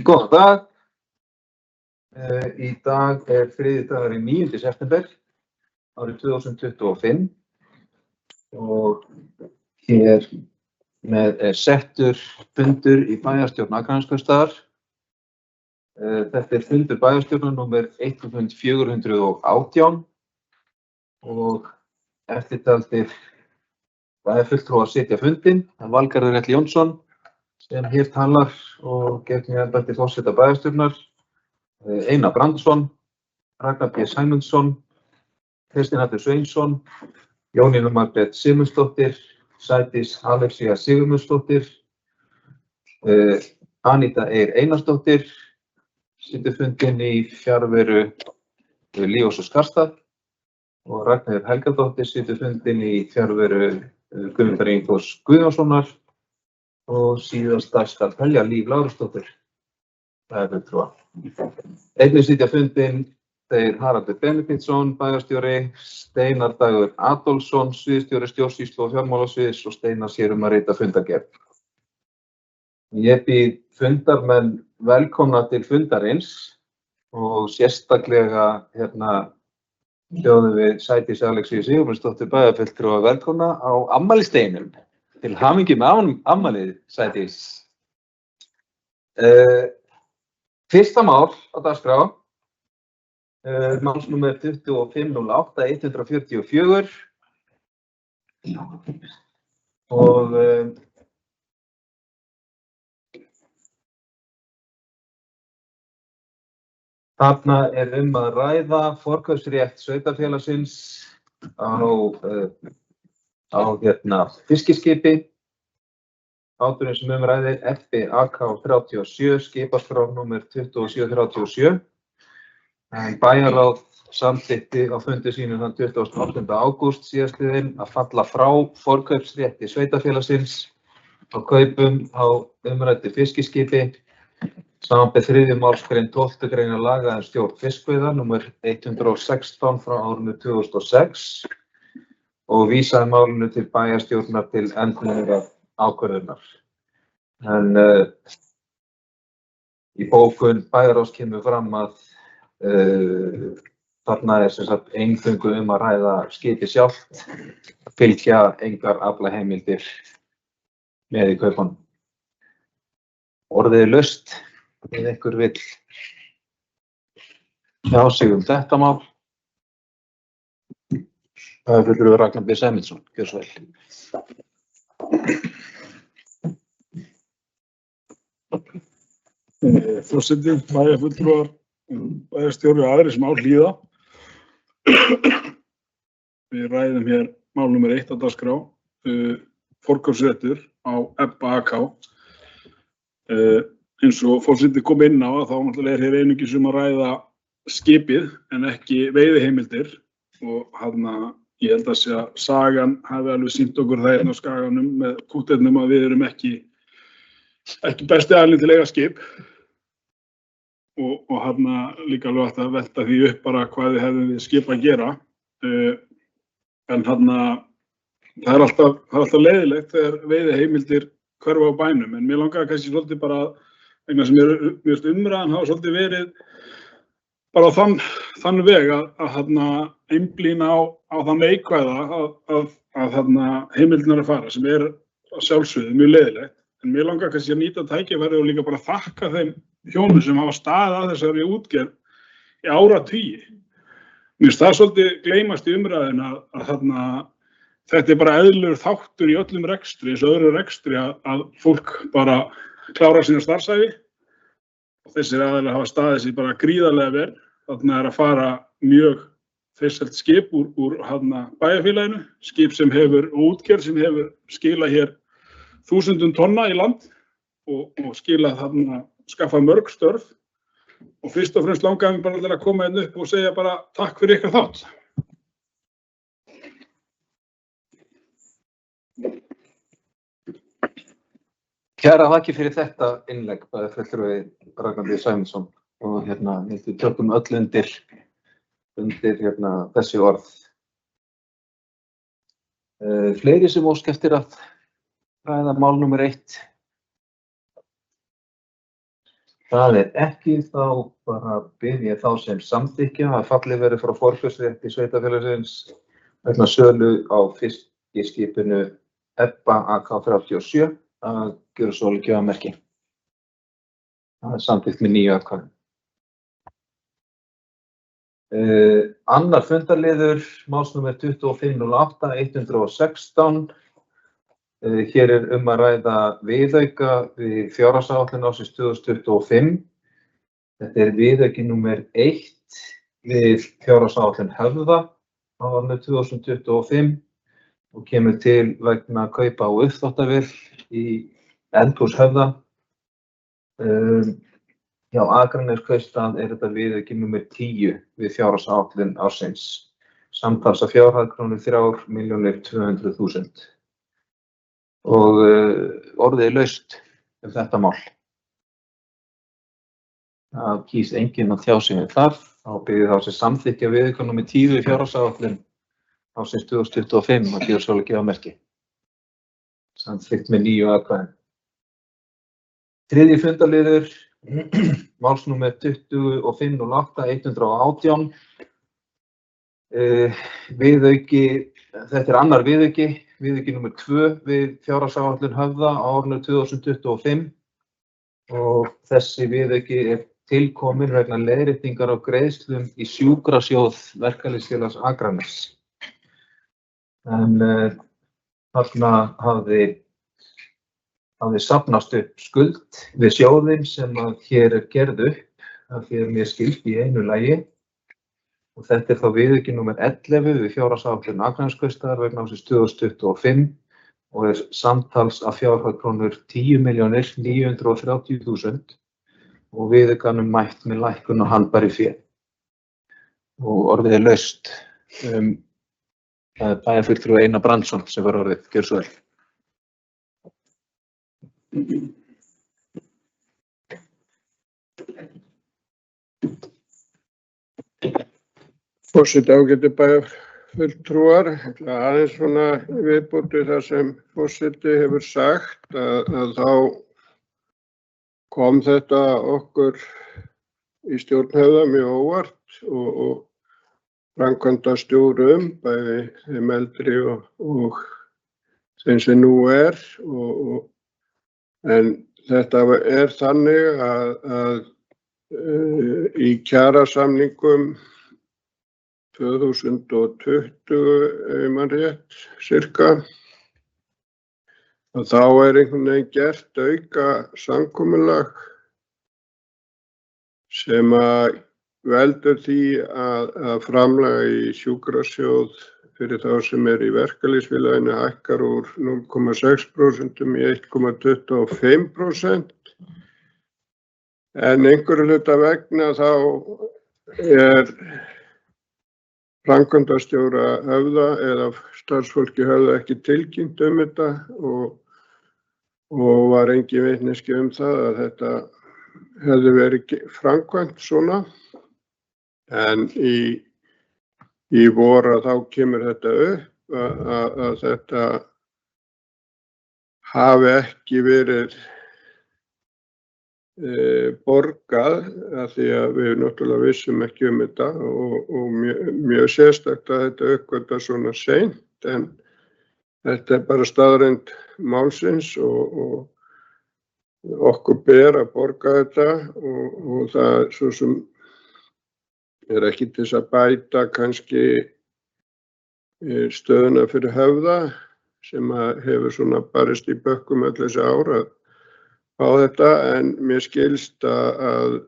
Góðan dag. Í dag þriðjudagurinn 9. september árið 2025 og hér með settur fundur í bæjarstjórn Akraneskaupstaðar. Þetta fundur bæjarstjórnar númer 1418 og eftirtaldir bæjarfulltrúar sitja fundinn. Valgarður L. Jónsson sem hér talar og gegnir embætti forseta bæjarstjórnar. Einar Brandsson, Ragnar B. Sæmundsson, Kristinn Hallur Sveinsson, Jónína Margrét Sigmundsdóttir, Sædís Alexía Sigurmundsdóttir, Aníta Eir Einarsdóttir, situr fundinn í fjarveru Líós og Skarstað og Ragnheiður Helgadóttir situr fundinn í fjarveru Guðmundar Ingþórs Guðjónssonar og síðasta skal telja Líf Lárusdóttir. Það er fulltrúa. Einnig sitja fundinn þeir Haraldur Benediktsson, bæjarstjóri, Steinar Dagur Adolfsson, sviðsstjóri stjórnsýslu og fjármálasviðs og Steinar sér að rita fundargerð. Ég býð fundarmenn velkomna til fundarins og sérstaklega bjóðum við Sædísi Alexíu Sigurmundsdóttur bæjarfulltrúa velkomna á afmælisdeginum. Til hamingju með afmælið, Sædís. Fyrsta mál á dagskrá, málsnúmer 2508-144 og þarna að ræða forkaupsrétt sveitarfélagsins á fiskiskipi. Báturinn sem ræðir FBAK 37, skipaskrá númer 2737. Bæjarráð samþykkti á fundi sínum þann 28. ágúst síðastliðinn að falla frá forkaupsrétti sveitarfélagsins á kaupum á umræddu fiskiskipi samanber 3. málsgrein 12. greinar laga stjórn fiskveiða númer 116 frá árinu 2006 og vísaði málinu til bæjarstjórnar til endanlegrar ákvörðunar. En í bókun bæjarráðs kemur fram að þarna sem sagt eingöngu að ræða skipið sjálft, fylgja engar aflaheimildir með í kaupunum. Orðið er laust ef einhver vill tjá sig þetta mál. Það fulltrúi Ragnar B. Sæmundsson, gjörðu svo vel. Forseti, bæjarfulltrúar, bæjarstjóri og aðrir sem á hlýða. Við ræðum hér mál númer 1 á dagskrá, forkaupsréttur á FBAK. Eins og forseti kom inn á þá náttúrulega hér einungis að ræða skipið en ekki veiðiheimildir og ég held að segja sagan hafi alveg sýnt okkur það á skaganum með kútternum að við erum ekki besti aðilinn til að eiga skip og líka alveg hægt að velta því upp bara hvað við hefðum við skip að gera. En það er alltaf leiðilegt þegar veiðiheimildir hverfa á bænum, en mér langaði kannski svolítið bara vegna sem mér finnst umræðan hafa svolítið verið bara á þann veg að einblína á þann neikvæða að heimildirnar að fara sem er að sjálfsögðu mjög leiðilegt. En mér langar kannski að nýta tækifærið og líka bara þakka þeim hjónum sem hafa staðið að þessari útgerð í áratugi. Mér finnst það svolítið gleymast í umræðina að þetta er bara eðlilegur þáttur í öllum rekstri, eins og öðru rekstri að fólk bara klára sína starfsævi og þessir aðilar hafa staðið sig bara gríðarlega vel. Þarna er að fara mjög farsælt skip úr bæjarfélaginu, skip sem hefur útgerð sem hefur skilað hér 1000 tonna í land og skilað skaffað mörg störf Og fyrst og fremst langaði mig bara til að koma hérna upp og segja bara takk fyrir ykkar þátt. Kærar þakkir fyrir þetta innlegg, bæði fulltrúi Ragnar B. Sæmundsson og við tökum öll undir þessi orð. Fleiri sem óska eftir að ræða mál númer 1. Það ekki, þá bara bið ég þá sem samþykkja að fallið verði frá forkaupsrétti sveitarfélagsins vegna sölu á fiskiskipinu Ebba AK-37 að gjöra svo gjöfamerki. Það samþykkt með 9 atkvæðum. Annar fundarliður, málsnúmer 2508-116. Hér að ræða viðauka við fjárhagsáætlun ársins 2025. Þetta viðauki númer 1 við fjárhagsáætlun Höfða á árinu 2025 og kemur til vegna kaupa á uppþvottavél í eldhús Höfða. Hjá Akraneskaupstað þetta viðauki númer 10 við fjárhagsáætlun ársins. Samtals að fjárhæð krónur 3.200.000. Og orðið laust þetta mál. Það kýs enginn að tjá sig þar. Þá byrði þá sem samþykkja viðauka númer 10 í fjárhagsáætlun ársins 2025 að gjöra svo gjöfamerki. Samþykkt með 9 atkvæðum. Þriðji fundarliður, málsnúmer 2508-118. Viðauki, þetta annar viðauki númer 2 við fjárhagsáætlun Höfða á árinu 2025 og þessi viðauki tilkominn vegna leiðréttingar á greiðslum í sjúkrasjóð Verkalýðsfélags Akraness. En þarna hafði safnast upp skuld við sjóðinn sem að hér gerð upp, af því mér skilt í einu lagi. Og þetta þá viðauki númer 11 við fjárhagsáætlun Akraneskaupstaðar vegna ársins 2025 og samtals að fjárhæð krónur 10.930.000 og viðaukanum mætt með lækkun á handbæru fé. Og orðið laust. Það bæjarfulltrúi Einar Brandsson sem var orðið, gjörðu svo vel. Forseti ágætu bæjarfulltrúar, aðeins svona viðbóti það sem forseti hefur sagt að þá kom þetta okkur í stjórn Höfða mjög óvart og framkvæmdastjórum, bæði þeim eldri og þeim sem nú en þetta þannig að í kjarasamningum 2020, ef man rétt, cirka. Og þá einhvern veginn gert auka samkomulag sem að veldur því að framlag í sjúkrasjóð fyrir þá sem í verkalýðsfélaginu hækkar úr 0,6% í 1,25%. En einhverju hluta vegna þá framkvæmdastjóra Höfða eða starfsfólki Höfða ekki tilkynnt þetta og var engin vitneskja það að þetta hefði verið framkvæmt svona. En í vor þá kemur þetta upp að þetta hafi ekki verið borgað af því að við náttúrulega vissum ekki þetta og mjög sérstakt að þetta uppgötvar svona seint, en þetta bara staðreynd málsins og okkur ber að borga þetta og það svo sem ekki til þess að bæta kannski stöðuna fyrir Höfða sem hefur svona barist í bökkum öll þessi ár á þetta, en mér skilst að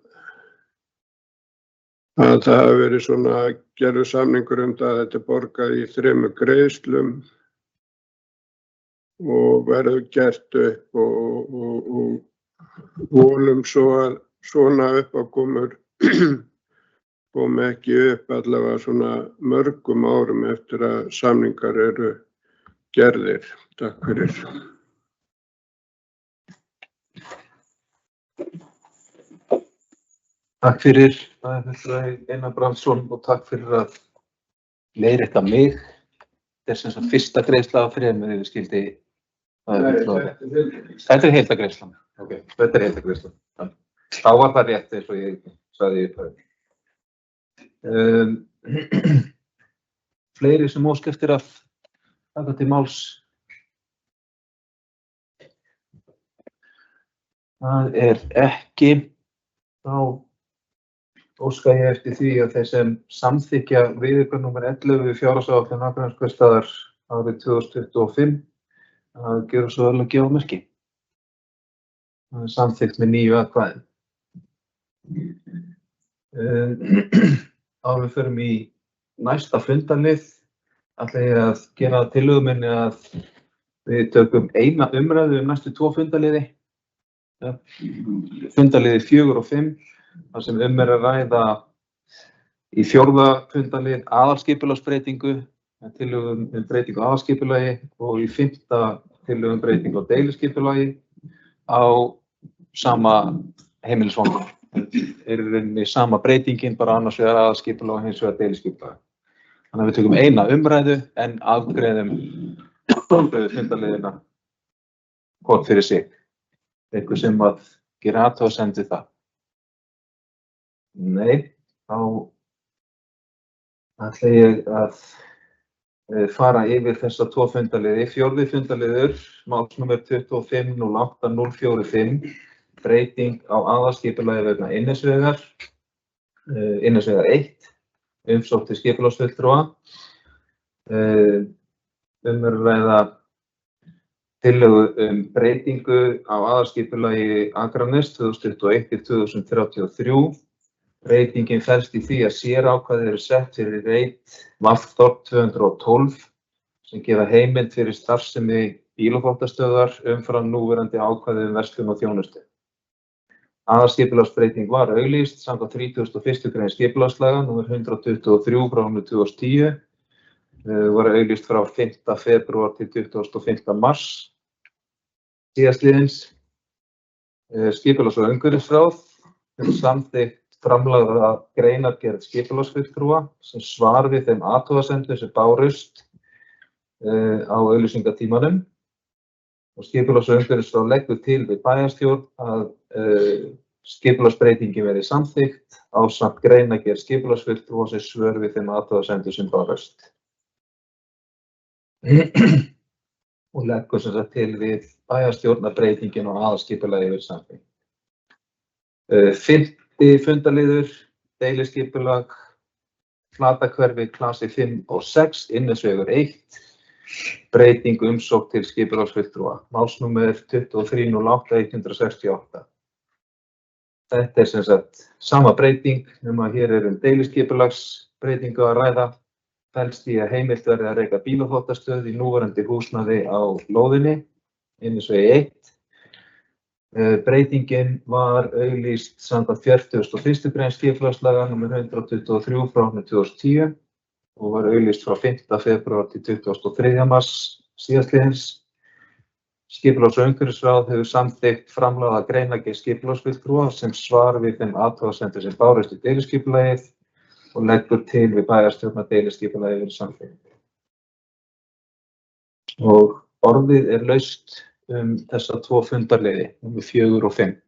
það hafi verið svona gerður samningur það að þetta borgað í 3 greiðslum og verður gert upp og vonum svo svona uppákomur komi ekki upp allavega svona mörgum árum eftir að samningar eru gerðir. Takk fyrir. Takk fyrir, Einar Brandsson, og takk fyrir að leiðrétta mig. Þetta er sem sagt fyrsta greiðsla á þremur, ef ég skildi. Þetta er heildargreiðslan. Ok, þetta er heildargreiðslan. Þá var það rétt eins og ég sagði í upphafi. Fleiri sem óska eftir að taka til máls. Það er ekki. Þá óska ég eftir því að þeir sem samþykkja viðauka númer 11 við fjárhagsáætlun Akraneskaupstaðar árið 2025 að gera svo vel að gefa merki. Það er samþykkt með 9 atkvæðum. Áður við förum í næsta fundarlið ætla ég að gera tillögu minni að við tökum eina umræðu næstu 2 fundarliði. Fundarliði 4 og 5. þar sem að ræða í 4. fundarlið aðalskipulagsbreytingu, tillögum breytingu á aðalskipulagi, og í 5. tillögum breytingu á deiliskipulagi á sama heimilisfangum. Er í rauninni sama breytingin, bara annars vegar aðalskipulag og hins vegar deiliskipulag. Þannig að við tökum eina umræðu en afgreiðum fundarliðina hvort fyrir sig. Eitthvað sem að gera athugasemd við það. Nei, þá ætla ég að fara yfir þessa 2 fundarliði. 4. fundarliður, málsnúmer 2508-045, breyting á aðalskipulagi vegna Innesvegar, Innesvegar 1, umsókn til skipulagsfulltrúa. Ræða tillögu breytingu á aðalskipulagi Akraness 2021-2033. Breytingin felst í því að sérákvæði eru sett fyrir reit VAFTORP 212 sem gefa heimild fyrir starfsemi bílaþvottastöðvar umfram núverandi ákvæði verslun og þjónustu. Aðalskipulagsbreyting var auglýst samkvæmt 31. grein skipulagslaga númer 123/2010. Var auglýst frá 5. febrúar til 25. mars síðastliðins. Skipulags- og umhverfisráð hefur samþykkt framlagða greinargerð skipulagsfulltrúa sem svar við þeim athugasemdum sem bárust á auglýsingatímanum. Og skipulags- og umhverfisráð leggur til við bæjarstjórn að skipulagsbreytingin verði samþykkt ásamt greinargerð skipulagsfulltrúa sem svör við þeim athugasemdum sem bárust. Og leggur sem sagt til við bæjarstjórnarbreytingin og aðalskipulagi verði samþykkt. 5. fundarliður, deiliskipulag, Flatahverfi, klasi 5 og 6, Innesvegur 1, breyting umsókn til skipulagsfulltrúa, málsnúmer 2308-168. Þetta er sem sagt sama breyting, nema hér deiliskipulagsbreytingu að ræða. Felst í að heimilt verði að reka bílaþvottastöð í núverandi húsnæði á lóðinni, Innesvegi 1. Breytingin var auglýst samkvæmt 41. grein skipulagslaga númer 123/2010 og var auglýst frá 5. febrúar til 23. mars síðastliðins. Skipulags- og umhverfisráð hefur samþykkt framlagða greinargerð skipulagsfulltrúa sem svar við þeim athugasemdum sem bárust í deiliskipulagið og leggur til við bæjarstjórn að deiliskipulagið verði samþykkt. Og orðið er laust þessa 2 fundarliði, númer 4 og 5.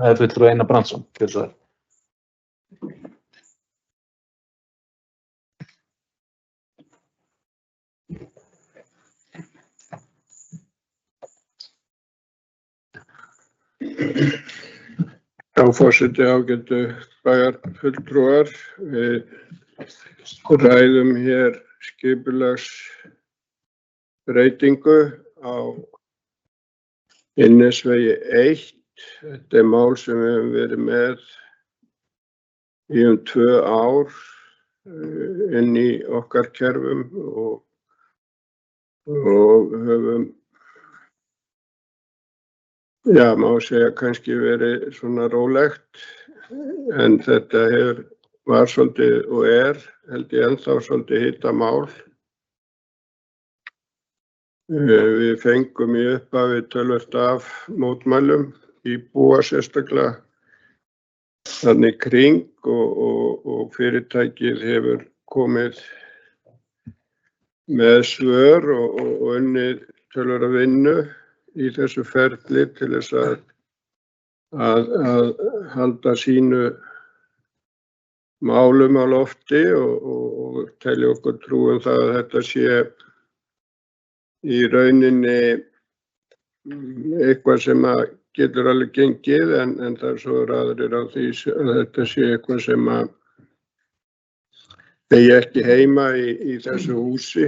Það er fulltrúi Einar Brandsson, gjörðu svo vel. Já, forseti, ágætu bæjarfulltrúar. Við ræðum hér skipulagsbreytingu á Innesvegi 1. Þetta er mál sem við höfum verið með í 2 ár inn í okkar kerfum og höfum já, má segja kannski verið svona rólegt, en þetta var svolítið og held ég ennþá svolítið hitamál. Við fengum í upphafi töluvert af mótmælum, íbúa sérstaklega þannig kring og fyrirtækið hefur komið með svör og unnið töluvert vinnu í þessu ferli til þess að halda sínu málum á lofti og telja okkur trú það að þetta sé í rauninni eitthvað sem getur alveg gengið en það svo aðrir á því að þetta sé eitthvað sem eigi ekki heima í þessu húsi.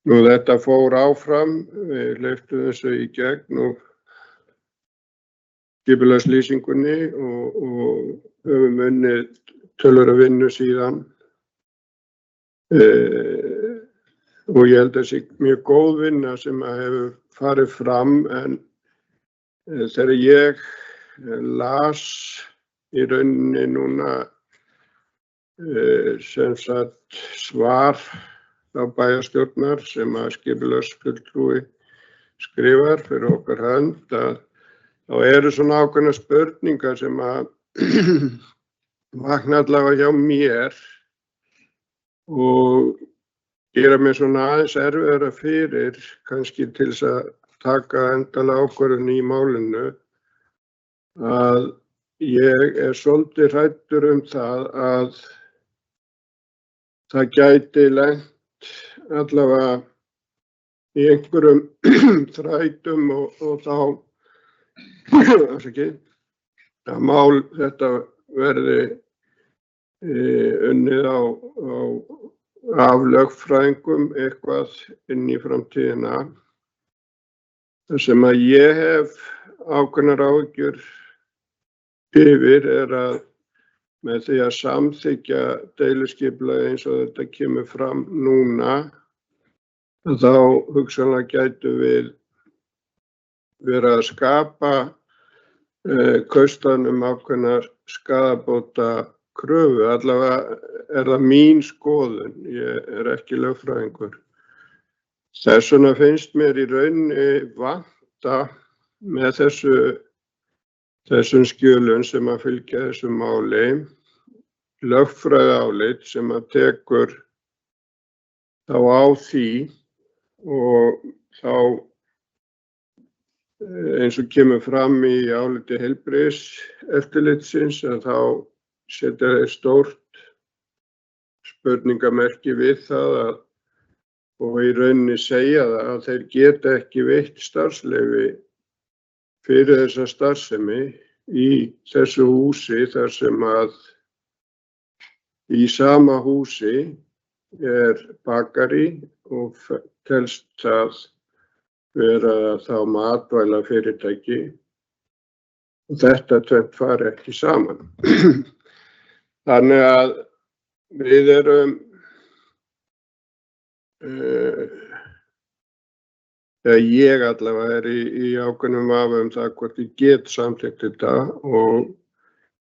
Nú þetta fór áfram, við hleyptum þessu í gegn og skipulagslýsingunni og höfum unnið töluvert vinnu síðan. Og ég held að það sé mjög góð vinna sem hefur farið fram en þegar ég las í rauninni núna sem sagt svar á bæjarstjórnar sem að skipulagsfulltrúi skrifar fyrir okkar hönd þá eru svona ákveðnar spurningar sem að vakna allavega hjá mér og gera mér svona aðeins erfiðara fyrir kannski til þess að taka endanlega ákvörðun í málinu að ég svolítið hræddur það að það gæti lent allavega í einhverjum þrætum og þá að þetta verði unnið af lögfræðingum eitthvað inn í framtíðina. Það sem að ég hef ákveðnar áhyggjur yfir að með því að samþykkja deiluskipulagið eins og þetta kemur fram núna, þá hugsanlega gætu við verið að skapa kaustanum ákveðnar skaðabóta kröfu. Allavega það mín skoðun, ég ekki lögfræðingur. Þess vegna finnst mér í rauninni vanta með þessum skjölum sem að fylgja þessu máli, lögfræðiálit sem að tekur þá á því og þá eins og kemur fram í áliti heilbrigðiseftirlitsins að þá setja þeir stórt spurningamerki við það og í rauninni segja það að þeir geta ekki veitt starfsleyfi fyrir þessa starfsemi í þessu húsi þar sem að í sama húsi bakari og telst það vera þá matvælafyrirtæki og þetta tvennt fari ekki saman. Þannig að við erum ég allavega í ákveðnum vafa það hvort ég get samþykkt þetta og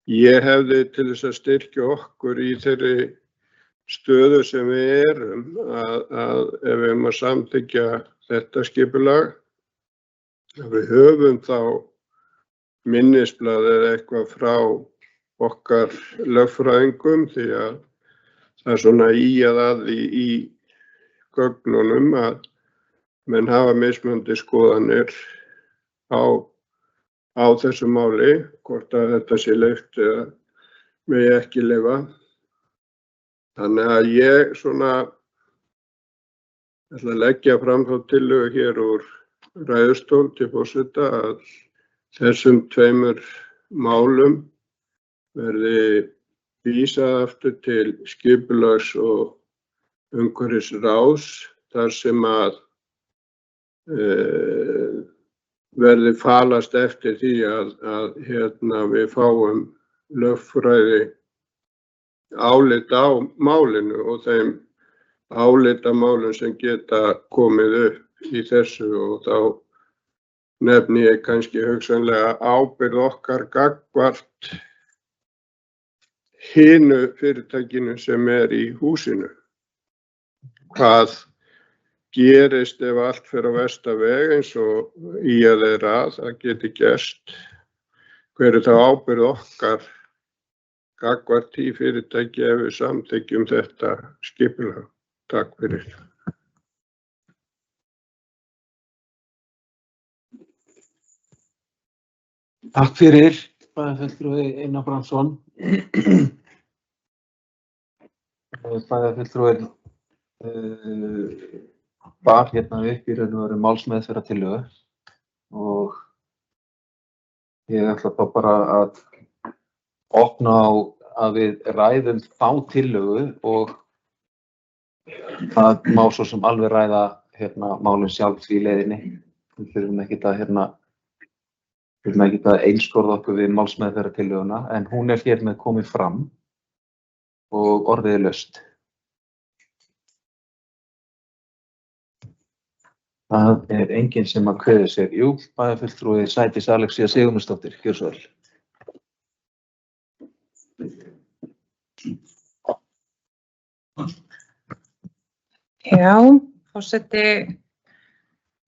ég hefði til þess að styrkja okkur í þeirri stöðu sem við erum að ef við að samþykkja þetta skipulag að við höfum þá minnisblað eða eitthvað frá okkar lögfræðingum því að það svona í gögnunum að menn hafa mismunandi skoðanir á þessu máli, hvort að þetta sé leyft eða megi ekki leyfa. Þannig að ég svona ætla að leggja fram þá tillögu hér úr ræðustól til forseta að þessum tveimur málum verði vísað aftur til skipulags- og umhverfisráðs þar sem að verði falast eftir því að við fáum lögfræði álit á málinu og þeim álitamálum sem geta komið upp í þessu og þá nefni ég kannski hugsanlega ábyrgð okkar gagnvart hinu fyrirtækinu sem í húsinu. Hvað gerist ef allt fer á versta veg eins og ýjað að það geti gerst? Hver þá ábyrgð okkar gagnvart því fyrirtæki ef við samþykkjum þetta skipulag? Takk fyrir. Takk fyrir, bæjarfulltrúi Einar Brandsson. Bæjarfulltrúi bar hérna upp í raun og veru málsmeðferðartillögu og ég ætla þá bara að opna á að við ræðum þá tillögu og það má svo sem alveg ræða málin sjálf í leiðinni. Við þurfum ekkert að einskorða okkur við málsmeðferðartillöguna en hún hér með komið fram og orðið laust. Það enginn sem að kveður sér. Jú, bæjarfulltrúi Sædís Alexía Sigurmundsdóttir, gjörðu svo vel. Já, forseti,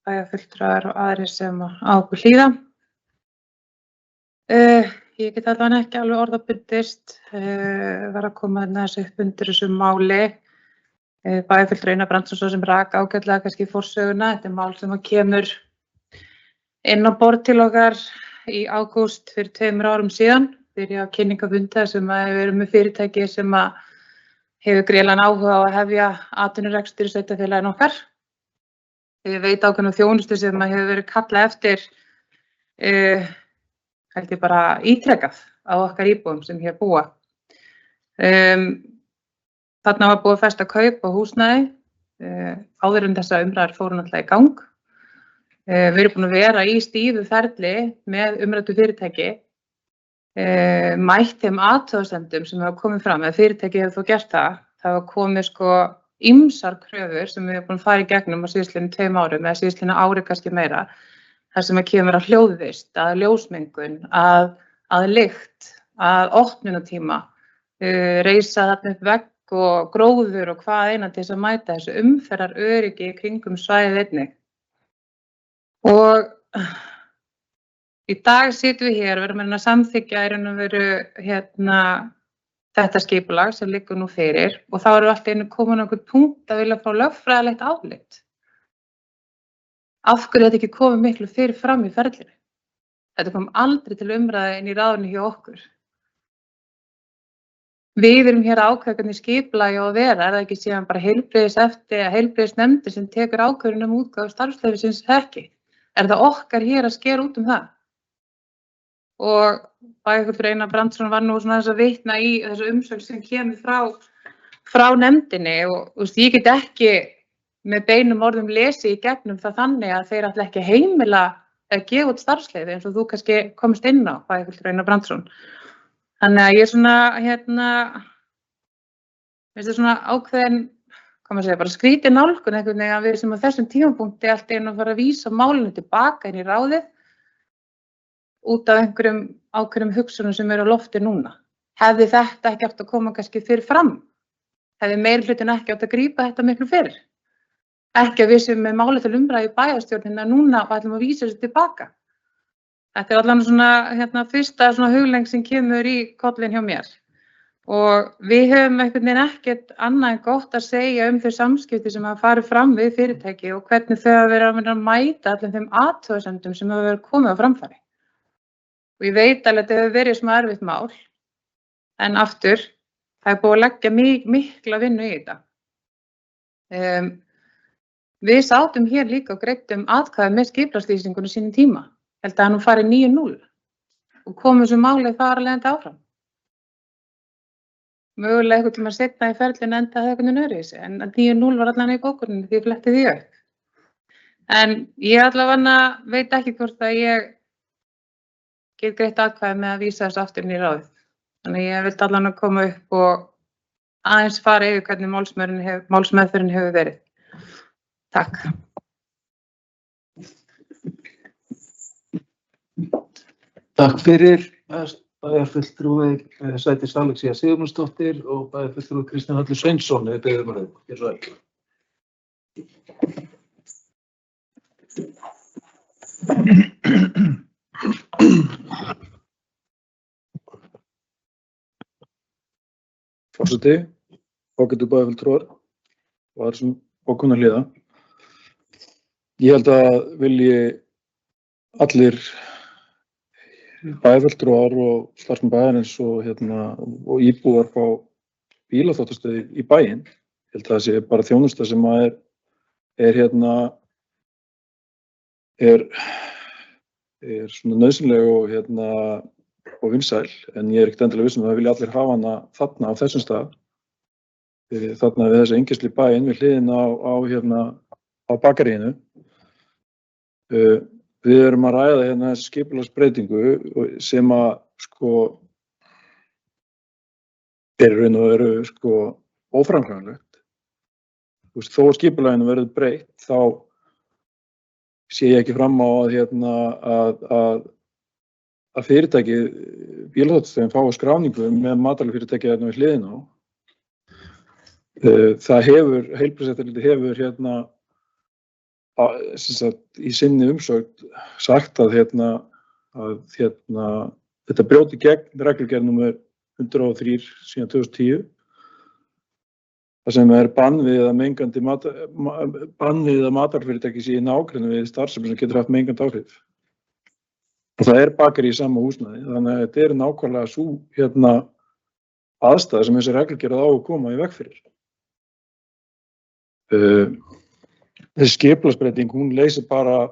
bæjarfulltrúar og aðrir sem á okkur hlýða. Ég get allavega ekki alveg orðabundist, var að koma þessu upp undir þessu máli. Bæjarfulltrúi Einar Brandsson sem rak ágætlega kannski forsöguna. Þetta mál sem kemur inn á borð til okkar í ágúst fyrir 2 árum síðan. Fyrir á kynningafundi sem við erum með fyrirtæki sem hefur gríðarlegan áhuga á að hefja atvinnurekstur í sveitarfélaginu okkar. Ég veit ákveðna þjónustu sem hefur verið kallað eftir, held ég bara ítrekað á okkar íbúum sem hér búa. Þarna var búið að festa kaup á húsnæði, áður en þessa umræður fóru náttúrulega í gang. Við erum búin að vera í stífu ferli með umræddu fyrirtæki, mætt þeim athugasemdum sem hafa komið fram, eða fyrirtæki hefur þó gert það. Það hafa komið ýmsar kröfur sem við erum búin að fara í gegnum á síðastliðnum 2 árum, eða síðastliðnu ári kannski meira, þar sem kemur að hljóðvist, að ljósmengun, að lykt, að opnunartíma, reisa þarna upp vegg og gróður og hvað eina til þess að mæta þessu umferðaröryggi í kringum svæðið einnig. Og í dag sitjum við hér og erum að samþykkja í raun og veru þetta skipulag sem liggur nú fyrir og þá erum við allt í einu komin á einhvern punkt að vilja fá lögfræðilegt álit. Af hverju þetta ekki komið miklu fyrir fram í ferlinu? Þetta kom aldrei til umræðu inn í ráðinu hjá okkur. Við erum hér ákveða hvernig skipulagi á að vera, það ekki síðan bara heilbrigðisnefndir sem tekur ákvörðun útgáfu starfsleyfisins ekki? Það okkar hér að skera út það? Og bæjarfulltrúi Einar Brandsson var nú svona þess að vitna í þessu umsögn sem kemur frá nefndinni og ég get ekki með beinum orðum lesið í gegnum það þannig að þeir ætla ekki að heimila að gefa út starfsleyfi eins og þú kannski komist inn á, bæjarfulltrúi Einar Brandsson. Þannig að ég finnst það ákveðin, bara skrýtin nálgun einhvern veginn að við sem á þessum tímapunkti allt einu að fara að vísa málinu tilbaka inn í ráðið út af einhverjum ákveðnum hugsunum sem eru á lofti núna. Hefði þetta ekki átt að koma kannski fyrir fram? Hefði meirihlutin ekki átt að grípa þetta miklu fyrir? Ekki að við sem með málið til umræðu í bæjarstjórnina núna og ætlum að vísa þessu tilbaka. Þetta allan fyrsta hugleiðing sem kemur í kollinn hjá mér. Og við höfum einhvern veginn ekkert annað en gott að segja þau samskipti sem hafa farið fram við fyrirtæki og hvernig þau hafa verið að mæta allir þeim athugasemdum sem hafa verið komið á framfæri. Og ég veit alveg að þetta hefur verið smá erfitt mál, en aftur, það er búið að leggja mikla vinnu í þetta. Við sátum hér líka og greiddum atkvæði með skipulagslýsingunni sínum tíma. Held að nú farið 9-0 og komum þessu málið þar alveg áfram. Mögulega einhvern tíma seinna í ferlinu enda það einhvern veginn öðruvísi, en 9-0 var allan í bókuninni því ég fletti því upp. En ég allavega veit ekki hvort að ég get greitt atkvæði með að vísa þessu aftur inn í ráðið. Þannig ég vildi allavega koma upp og aðeins fara yfir hvernig málsmeðferðin hefur verið. Takk. Takk fyrir. Bæjarfulltrúi Sædís Alexía Sigurmundsdóttir og bæjarfulltrúi Kristján Hallur Sveinsson. Við biðjum að gjörðu svo vel. Forseti, ágætu bæjarfulltrúar og aðrir sem ókunna hliða. Ég held að vilji allir bæjarfulltrúar og starfsmenn bæjarins og íbúar fá bílaþvottastöð í bæinn. Ég held að það sé bara þjónusta sem er svona nauðsynleg og vinsæl, en ég ekkert endilega viss að það vilja allir hafa hana þarna á þessum stað. Þarna við þessi inngæslu í bæinn við hliðina á bakaríinu. Við erum að ræða þessi skipulagsbreytingu sem að er í raun og veru óframkvæmanlegt. Þó að skipulaginu verður breytt, þá sé ég ekki fram á að fyrirtækið, bílaþvottastöðin fái skráningu með matvælafyrirtækið við hliðina á. Það heilbrigðiseftirlitið hefur í sinni umsögn sagt að þetta brjóti gegn reglugerð númer 103 síðan 2010. Það sem bann við að matvælafyrirtæki sé í nágrenni við starfsemi sem getur haft mengandi áhrif. Og það bakarí í sama húsnæði, þannig að þetta nákvæmlega sú aðstæða sem þessi reglugerð á að koma í veg fyrir. Þessi skipulagsbreyting, hún leysir bara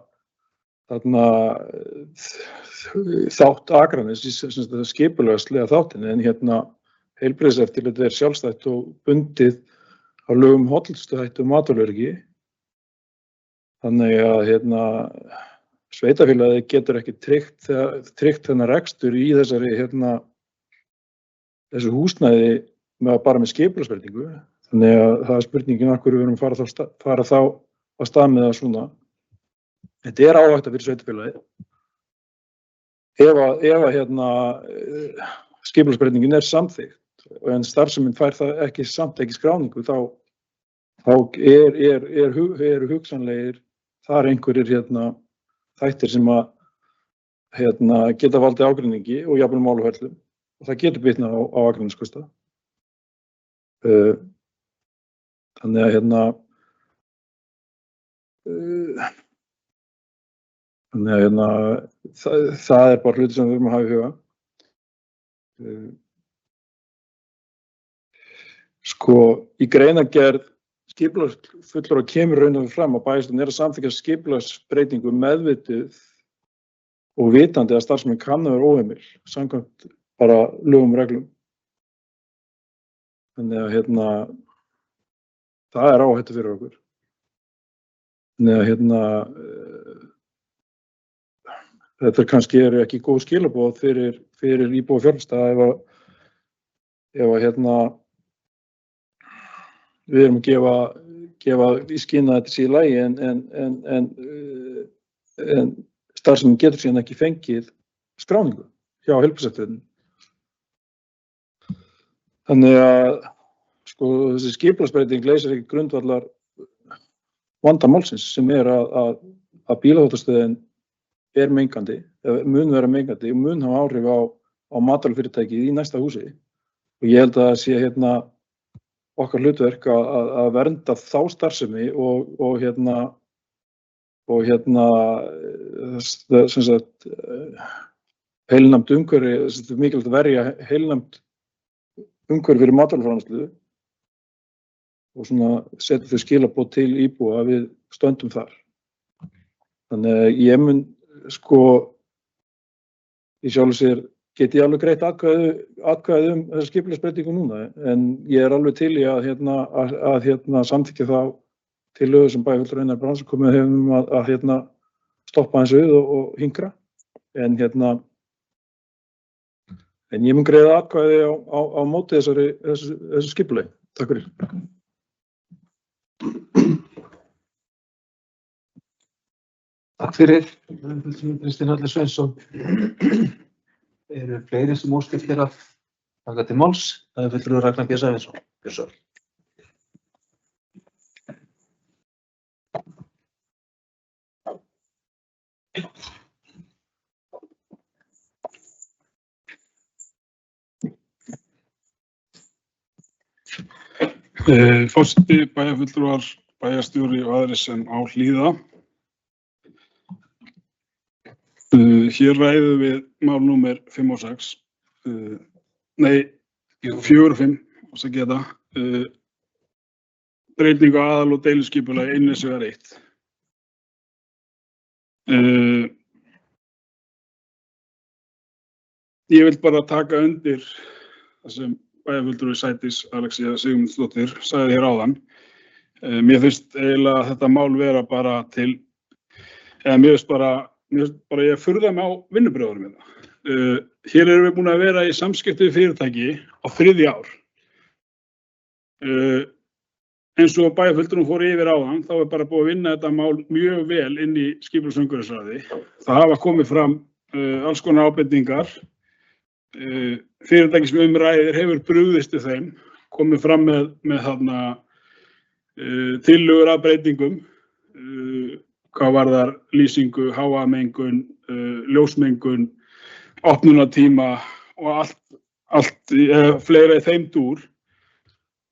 þátt Akraness í skipulagslega þáttinni, en heilbrigðiseftirlitið sjálfstætt og bundið á lögum hollustuhætti og matvælaöryggi. Þannig að sveitarfélagið getur ekki tryggt þennan rekstur í þessu húsnæði bara með skipulagsbreytingu. Þannig að það spurningin af hverju við erum að fara þá að stað með það svona. Þetta áhætta fyrir sveitarfélagið. Ef skipulagsbreytingin samþykkt en starfsemin fær það ekki skráningu, þá eru hugsanlegir þar einhverjir þættir sem að geta valdið ágreiningi og jafnvel málaferlum, og það getur bitnað á Akraneskosta. Þannig að það bara hluti sem við erum að hafa í huga. Í greinargerð skipulagsfulltrúa kemur raun og fram að bæjarstjórnin að samþykkja skipulagsbreytingu meðvituð og vitandi að starfsemi kann að vera óheimil samkvæmt bara lögum og reglum. Þannig að það áhætta fyrir okkur. Þannig að þetta kannski ekki góð skilaboð fyrir íbúa Fjárfesta ef við erum að gefa í skyn að þetta sé í lagi en starfsemin getur síðan ekki fengið skráningu hjá heilbrigðiseftirlitinu. Þannig að þessi skipulagsbreyting leysir ekki grundvallar vanda málsins sem að bílaþvottastöðin mengandi, mun vera mengandi og mun hafa áhrif á matvælafyrirtækið í næsta húsi. Og ég held að það sé okkar hlutverk að vernda þá starfsemi og heilnæmt umhverfi, mikilvægt að verja heilnæmt umhverfi fyrir matvælaframleiðslu og setja þau skilaboð til íbúa að við stöndum þar. Þannig að ég mun í sjálfu sér get ég alveg greitt atkvæði þessa skipulagsbreytingu núna, en ég alveg til í að samþykkja þá tillögu sem bæjarfulltrúi Einar Brandtsson kom með að stoppa aðeins við og hinkra. En ég mun greiða atkvæði á móti þessu skipulagi. Takk fyrir. Takk fyrir, Kristján Hallur Sveinsson. Eru fleiri sem óska eftir að taka til máls? Það fulltrúi Ragnar B. Sæmundsson. Björnsson. Forseti, bæjarfulltrúar, bæjarstjóri og aðrir sem á hlýða. Hér ræðum við mál númer 5 og 6. Nei, 4 og 5, þess að geta. Breytingu á aðal- og deiluskipulagi Innnesvegar 1. Ég vil bara taka undir það sem bæjarfulltrúi Sædís Alexía Sigmundsdóttir sagði hér áðan. Mér finnst eiginlega þetta mál vera bara til, eða mér finnst bara ég furða mig á vinnubrögðunum hérna. Hér erum við búin að vera í samskipti við fyrirtæki á 3. ár. Eins og bæjarfulltrúin fór yfir áðan, þá er bara búið að vinna þetta mál mjög vel inn í skipulags- og umhverfisráði. Það hafa komið fram alls konar ábendingar. Fyrirtæki sem ræðir hefur brugðist við þeim, komið fram með þarna tillögur að breytingum, hvað varðar lýsingu, hávaðamengun, ljósmengun, opnunartíma og allt fleira í þeim dúr.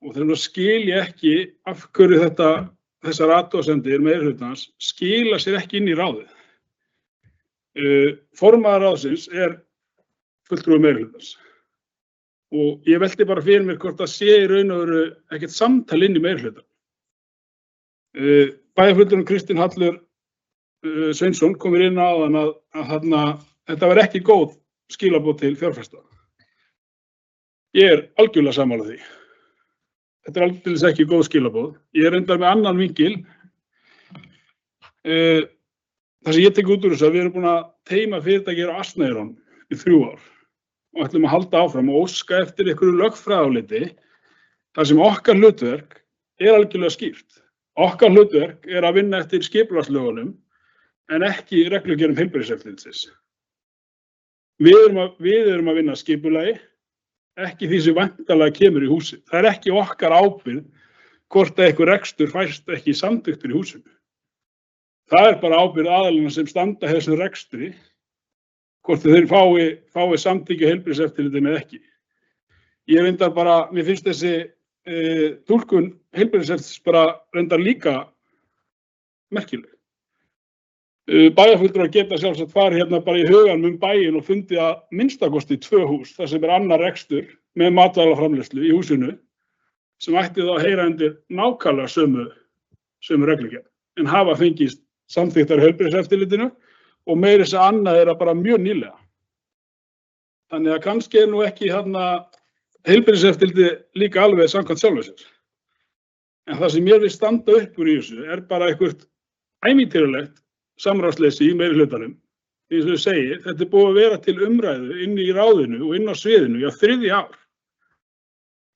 Og þegar skil ég ekki af hverju þessar athugasemdir meirihlutans skila sér ekki inn í ráðið. Formaður ráðsins er fulltrúi meirihlutans. Og ég velti bara fyrir mér hvort það sé í raun og veru ekkert samtal inn í meirihlutan. Bæjarfulltrúinn Kristinn Hallur Sveinsson komur inn á áðan að þetta var ekki góð skilaboð til fjárfesta. Ég er algjörlega sammála því. Þetta er algjörlega ekki góð skilaboð. Ég er reyndar með annan vinkil. Það sem ég tek út úr þessu að við erum búin að teyma fyrirtæki á Asnaeyrunum í 3 ár og ætlum að halda áfram og óska eftir einhverju lögfræðiáliti þar sem okkar hlutverk er algjörlega skýrt. Okkar hlutverk er að vinna eftir skipulagslögunum en ekki reglugerðum heilbrigðiseftirlitsins. Við erum að vinna skipulagi, ekki því sem væntanlega kemur í húsið. Það er ekki okkar ábyrgð hvort að einhver rekstur fæst ekki samþykktur í húsinu. Það er bara ábyrgð aðalina sem standa þessum rekstri, hvort þeir fái samþykki heilbrigðiseftirlitinu eða ekki. Ég reyndar bara, mér finnst þessi túlkun heilbrigðiseftirlits bara reyndar líka merkileg. Bæjarfulltrúar geta sjálfsagt farið hérna bara í huganum bæinn og fundið að minnstakosti 2 hús, þar sem er annar rekstur með matvælaframleiðslu í húsinu sem ætti þá að heyra undir nákvæmlega sömu reglugerð en hafa fengist samþykktar heilbrigðiseftirlitinu og meira þess að annað er bara mjög nýlega. Þannig að kannski er nú ekki heilbrigðiseftirlitið líka alveg samkvæmt sjálfu sér. En það sem mér vil standa upp úr í þessu er bara eitthvað ævintýralegt samráðsleysi í meirihlutanum. Eins og ég segi, þetta er búið að vera til umræðu inn í ráðinu og inn á sviðinu í 3. ár.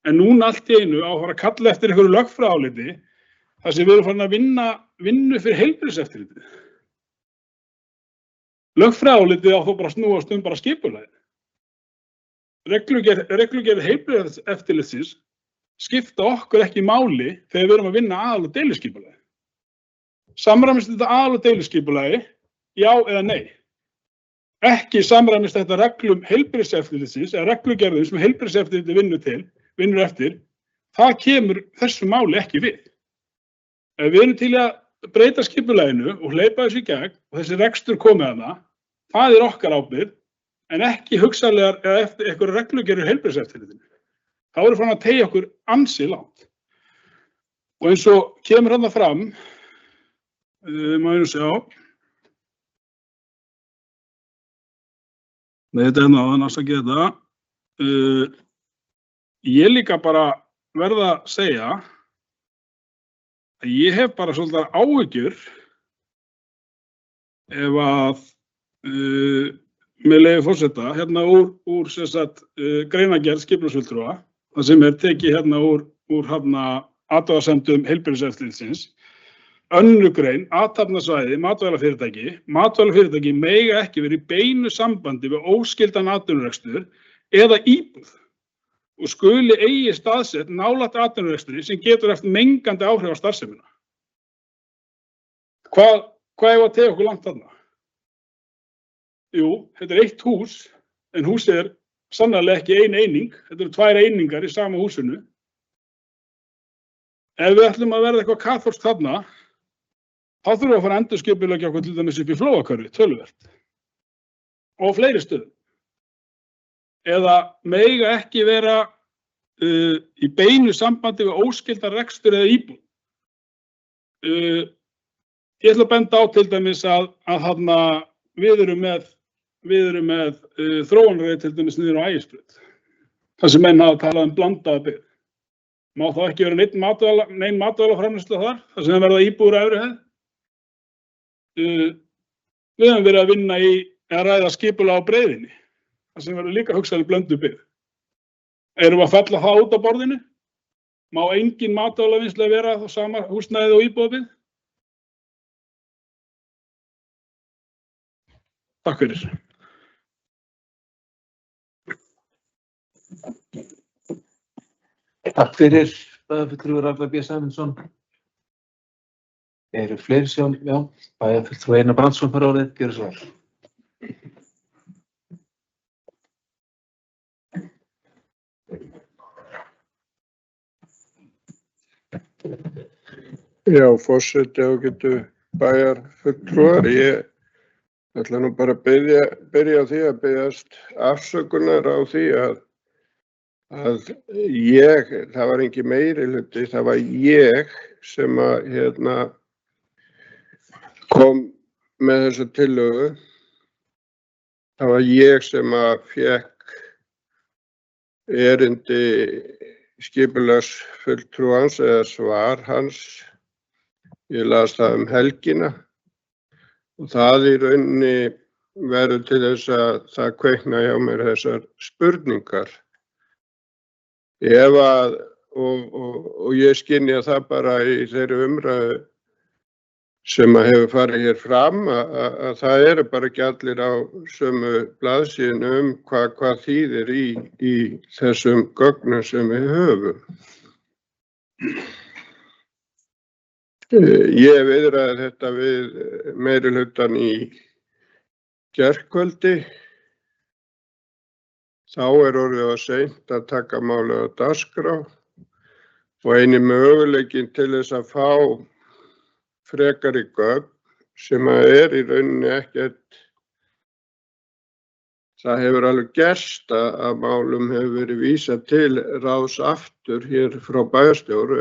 En núna allt í einu á að fara að kalla eftir einhverju lögfræðiáliti þar sem við erum farin að vinna fyrir heilbrigðiseftirlitið. Lögfræðiálitið á þó bara snúast bara skipulagið. Reglugerð heilbrigðiseftirlitsins skipta okkur ekki máli þegar við erum að vinna aðal- og deiluskipulagi. Samræmist þetta aðal- og deiluskipulagi, já eða nei? Ekki samræmist þetta reglum heilbrigðiseftirlitsins eða reglugerðum sem heilbrigðiseftirlitið vinnur eftir, það kemur þessu máli ekki við. Ef við erum til að breyta skipulaginu og hleypa þessu í gegn og þessi rekstur komið hana, það er okkar ábyrgð en ekki hugsanlegar eða eftir einhverju reglugerðir heilbrigðiseftirlitinu. Þá erum við að teygja okkur ansi langt. Og eins og kemur þarna fram, maður sjá, þetta er náðan að geta, ég líka bara verða að segja að ég hef bara svolítið áhyggjur ef að með leyfi forseta hérna úr greinargerð skipulagsfulltrúa, það sem er tekið hérna úr athugasemdum heilbrigðiseftirlitsins, Önnur grein, athafnasvæði, matvælafyrirtæki mega ekki verið í beinu sambandi við óskyldan atvinnurekstur eða íbúð og skuli eigi staðsett nálægt atvinnurekstri sem getur haft mengandi áhrif á starfsemina. Hvað hefur að tegja okkur langt þarna? Jú, þetta er eitt hús, en húsið er sannarlega ekki ein eining, þetta eru 2 einingar í sama húsinu. Ef við ætlum að verða eitthvað kaþólskt þarna, þá þurfum við að fara að endurskipuleggja okkur til dæmis upp í Flóahverfi, töluvert, og fleiri stöðum. Eða mega ekki vera í beinu sambandi við óskyldan rekstur eða íbúð. Ég ætla að benda á til dæmis að við erum með þróunarleið til dæmis niður á Ægisbraut. Það sem menn hafa talað blandaða byggð. Má þá ekki vera nein matvælaframleiðsla þar sem verða íbúðir á efri hæð. Við höfum verið að vinna í að ræða skipulag á Breiðinni. Það sem verður líka hugsanlega blönduð byggð. Erum við að fella það út á borðinu? Má engin matvælavinnsla vera á sama húsnæði og íbúðabyggð? Takk fyrir. Takk fyrir, bæjarfulltrúi Ragnar B. Sæmundsson. Eru fleiri sjálf? Já, bæjarfulltrúi Einar Brandsson fær orðið, gjörðu svo vel. Já, forseti ágætu bæjarfulltrúar. Ég ætla nú bara að byrja á því að biðjast afsökunar á því að það var engin meirihluti, það var ég sem að kom með þessa tillögu. Það var ég sem að fékk erindi skipulagsfulltrúans eða svar hans. Ég las það helgina og það í rauninni verður til þess að það kveikna hjá mér þessar spurningar. Og ég skynja það bara í þeirri umræðu sem að hefur farið hér fram að það eru bara ekki allir á sömu blaðsíðunum hvað þýðir í þessum gögnum sem við höfum. Ég viðraði þetta við meirihlutann í gærkvöldi. Þá orðið of seint að taka málið á dagskrá og eini möguleikinn til þess að fá frekari gögn sem að í rauninni ekkert. Það hefur alveg gerst að málum hefur verið vísað til ráðs aftur hér frá bæjarstjóru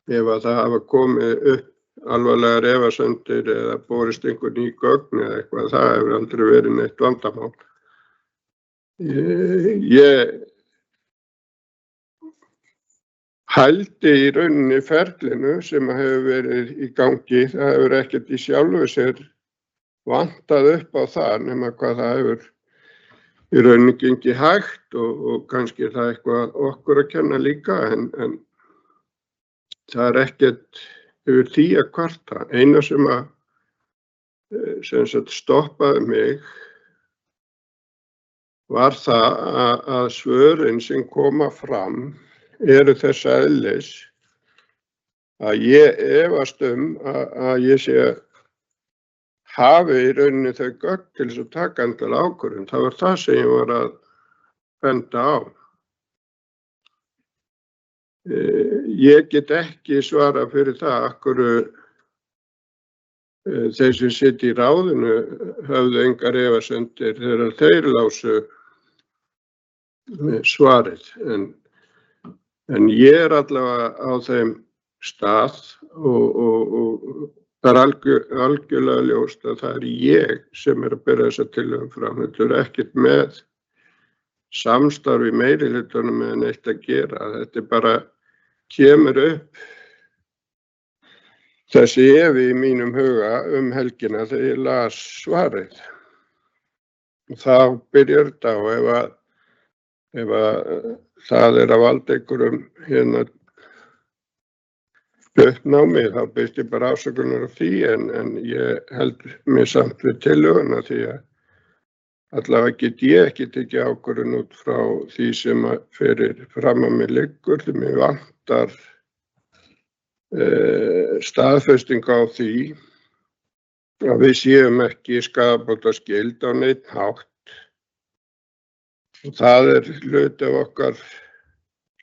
ef að það hafa komið upp alvarlegar efasemdir eða borist einhver ný gögn eða eitthvað. Það hefur aldrei verið neitt vandamál. Ég hældi í rauninni ferlinu sem hefur verið í gangi. Það hefur ekkert í sjálfu sér vantað upp á það nema hvað það hefur í rauninni gengið hægt og kannski er það eitthvað okkur að kenna líka en það er ekkert yfir því að kvarta. Eina sem stoppaði mig var það að svörin sem koma fram eru þess eðlis að ég efast að ég hafi í rauninni þau gögn til þess að taka endilega ákvörðun. Það var það sem ég var að benda á. Ég get ekki svarað fyrir það af hverju þeir sem sitja í ráðinu höfðu engar efasemdir þegar þeir lásu svarið. En ég allavega á þeim stað og það er algjörlega ljóst að það er ég sem að bera þessa tillögu fram. Þetta er ekkert með samstarfi meirihlutanum með neitt að gera. Þetta bara kemur upp þessi efi í mínum huga helgina þegar ég las svarið. Þá byrjar þetta og ef að það er að valda einhverjum uppnámi, þá byrst ég bara afsökunar á því, en ég held mér samt við tillöguna því að allavega get ég ekki tekið ákvörðun út frá því sem að fyrir fram að mér liggur, því mér vantar staðfesting á því að við séum ekki skaðabótaskyld á neinn hátt. Og það hluti af okkar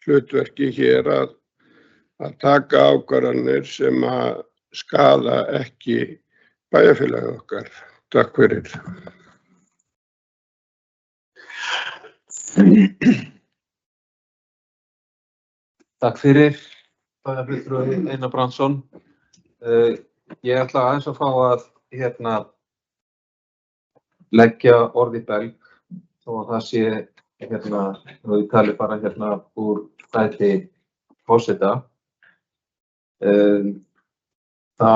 hlutverki hér að taka ákvarðanir sem að skaða ekki bæjarfélagið okkar. Takk fyrir. Takk fyrir, bæjarfulltrúi Einar Brandsson. Ég ætla aðeins að fá að leggja orð í belg, þó að það sé við talið bara úr þætti forseta. Þá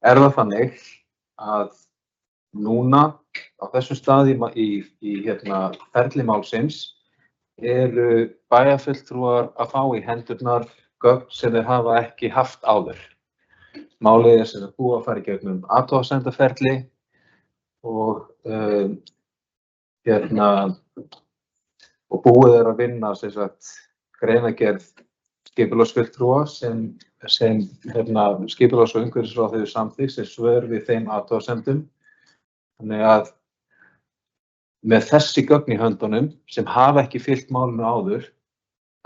það þannig að núna á þessum stað í ferli málsins eru bæjarfulltrúar að fá í hendurnar gögn sem þeir hafa ekki haft áður. Málið sem er búið að fara í gegnum athugasemdaferli og og búið að vinna greinargerð skipulagsfulltrúa sem skipulags- og umhverfisráð hefur samþykkt sem svör við þeim athugasemdum. Þannig að með þessi gögn í höndunum sem hafa ekki fylgt málinu áður,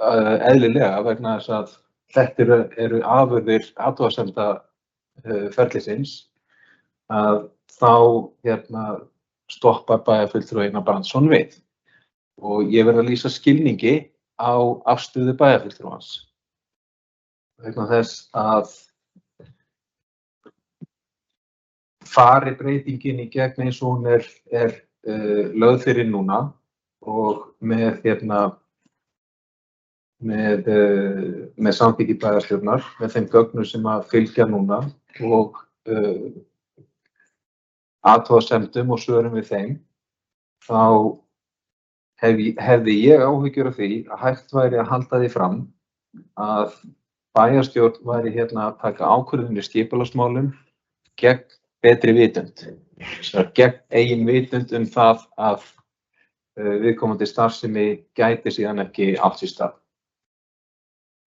eðlilega vegna þess að þetta eru afurðir athugasemdaferlisins, að þá stoppar bæjarfulltrúi Einar Brandsson við. Og ég verð að lýsa skilningi á afstöðu bæjarfulltrúans. Vegna þess að fari breytingin í gegn eins og hún er lögð fyrir núna og með samþykki bæjarstjórnar, með þeim gögnum sem að fylgja núna og athugasemdum og svörum við þeim, þá hefði ég áhyggjur af því að hægt væri að halda því fram að bæjarstjórn væri að taka ákvörðun í skipulagsmálum gegn betri vitund, gegn eigin vitund það að viðkomandi starfsemi gæti síðan ekki átt sér stað.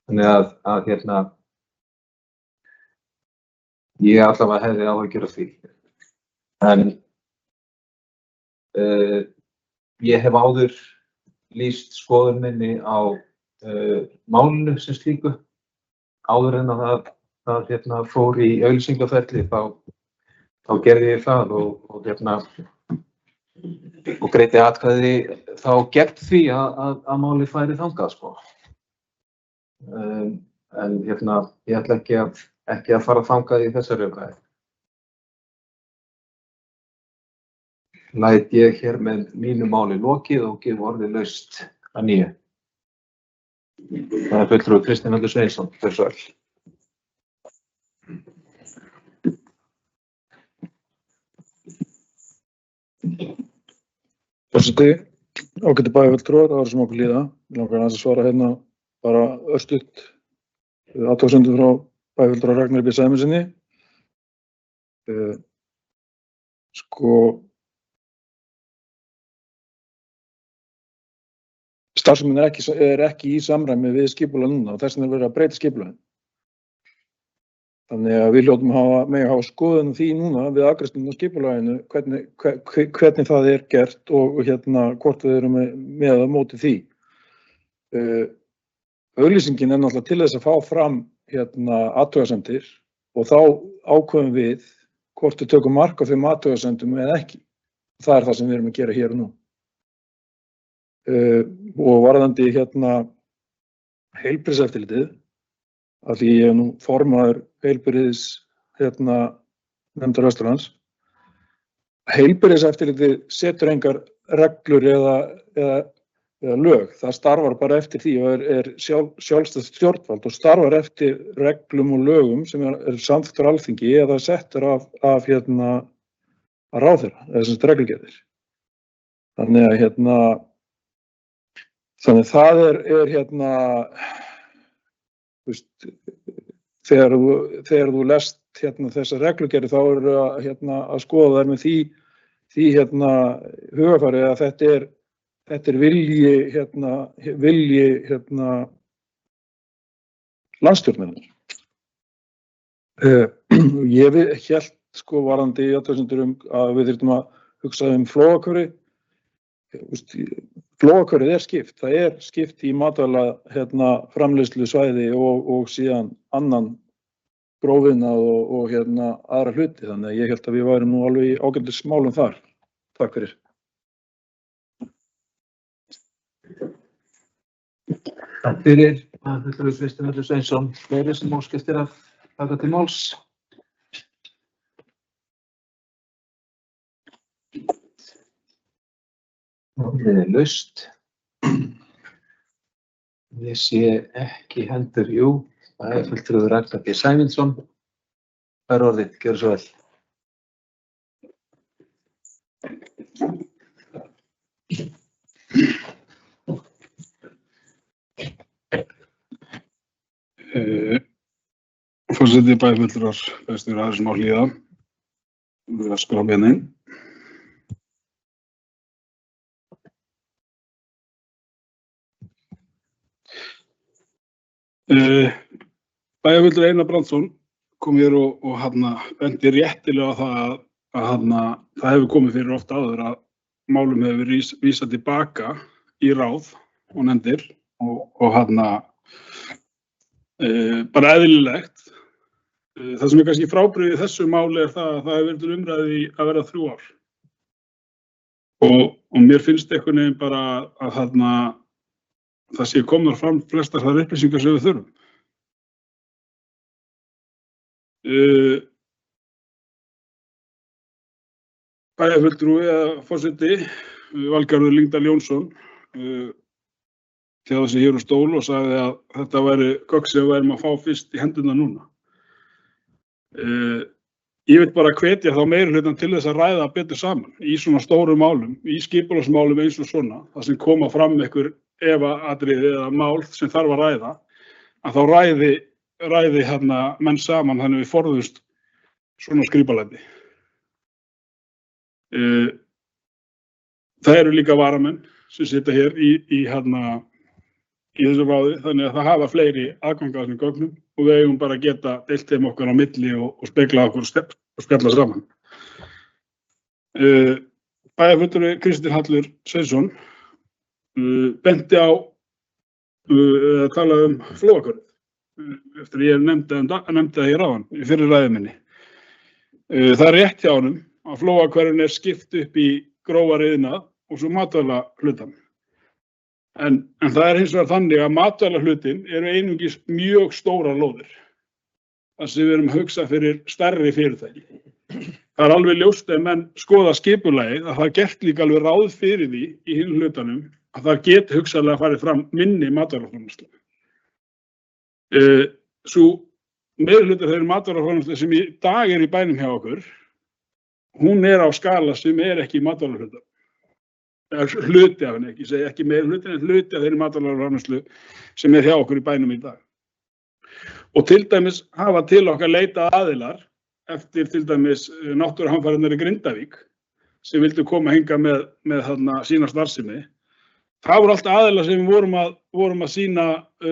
Þannig að ég allavega hefði áhyggjur af því. En ég hef áður lýst skoðun minni á málinu sem slíku, áður en að það fór í auglýsingaferli, þá gerði ég það og greiddi atkvæði þá gegn því að málið færi þangað, sko. En ég ætla ekki að fara þangað í þessari umræðu. Læt ég hér með mínu máli lokið og gef orðið laust að nýju. Það fulltrúi Kristinn Heldur Sveinsson, gjörðu svo vel. Forseti, ágætu bæjarfulltrúar, það sem okkur líða. Mig langar aðeins að svara bara örstutt athugasemdum frá bæjarfulltrúa Ragnari B. Sæmundssyni. Starfsemin er ekki í samræmi við skipulag núna og þess vegna er verið að breyta skipulaginu. Þannig að við hljótum mega hafa skoðun því núna við afgreiðsluna á skipulaginu hvernig það er gert og hvort við erum með á móti því. Auglýsingin er náttúrulega til þess að fá fram athugasemdir og þá ákveðum við hvort við tökum mark á þeim athugasemdum eða ekki. Það er það sem við erum að gera hér og nú. Og varðandi heilbrigðiseftirlitið, af því ég er nú formaður heilbrigðis nefndar Vesturlands. Heilbrigðiseftirlitið setur engar reglur eða lög, það starfar bara eftir því og er sjálfstætt stjórnvald og starfar eftir reglum og lögum sem er samþykktur Alþingi eða settur af ráðherra, eða sem reglugerðir. Þannig það er þegar þú lest þessa reglugerð þá eru að skoða þær með því hugafari að þetta er vilji landsstjórnarinnar. Ég hélt varðandi í athugasemdum að við þyrftum að hugsa flóakörfi. Flóakörfið er skipt. Það er skipt í matvæla framleiðslu svæði og síðan annan grófiðnað og aðra hluti. Þannig að ég held að við værum nú alveg í ágætis málum þar. Takk fyrir. Takk fyrir. Fulltrúi Kristinn Hallur Sveinsson. Fleiri sem óska eftir að taka til máls. Það er laust. Ég sé ekki hendur, jú. Það er fulltrúi Ragnar B. Sæmundsson. Það er orðið, gjörðu svo vel. Forseti bæjarfulltrúar bestur aðeins má hlýða. Við að skrápa hérna inn. Bæjarfulltrúi Einar Brandsson kom hér og benti réttilega á það það hefur komið fyrir oft áður að málum hefur verið vísað tilbaka í ráð og nefndir og bara eðlilegt. Það sem er kannski frábrugðið í þessu máli er það að það hefur verið til umræðu í að verða 3 ár. Og mér finnst einhvern veginn bara að það sé komnar fram flestar þær upplýsingar sem við þurfum. Bæjarfulltrúi eða forseti Valgarður Lyngdal Jónsson tjáði sig hér úr stól og sagði að þetta væri gögn sem við værum að fá fyrst í hendurnar núna. Ég vil bara hvetja þá meirihlutann til þess að ræða betur saman í svona stórum málum, í skipulagsmálum eins og svona, þar sem koma fram einhver efaatriði eða mál sem þarf að ræða, að þá ræði menn saman þannig við forðumst svona skrípalæti. Það eru líka varamenn sem sitja hér í þessu ráði, þannig að það hafa fleiri aðgang að þessum gögnum og við eigum bara að geta deilt þeim okkar á milli og spegla okkur og spjalla saman. Bæjarfulltrúi Kristinn Hallur Sveinsson benti á að tala flóakörfið eftir að ég nefndi það hér áðan í fyrri ræðu minni. Það er rétt hjá honum að flóakörfin er skipt upp í grófar iðnað og svo matvæla hlutan. En það er hins vegar þannig að matvæla hlutin eru einungis mjög stórar lóðir. Þar sem við erum að hugsa fyrir stærri fyrirtæki. Það er alveg ljóst ef menn skoða skipulagið að það er gert líka alveg ráð fyrir því í hinum hlutanum að það geti hugsanlega farið fram minni matvælaframleiðslu. Sú meirihluti þeirri matvælaframleiðslu sem í dag er í bænum hjá okkur, hún er á skala sem er ekki matvælaframleiðslu. Hluti af henni, ég segi ekki meirihluti, en hluti af þeirri matvælaframleiðslu sem er hjá okkur í bænum í dag. Og til dæmis hafa til okkar leitað aðilar eftir til dæmis náttúruhamfarirnar í Grindavík sem vildu koma hingað með sína starfsemi. Það voru allt aðilar sem við vorum að sýna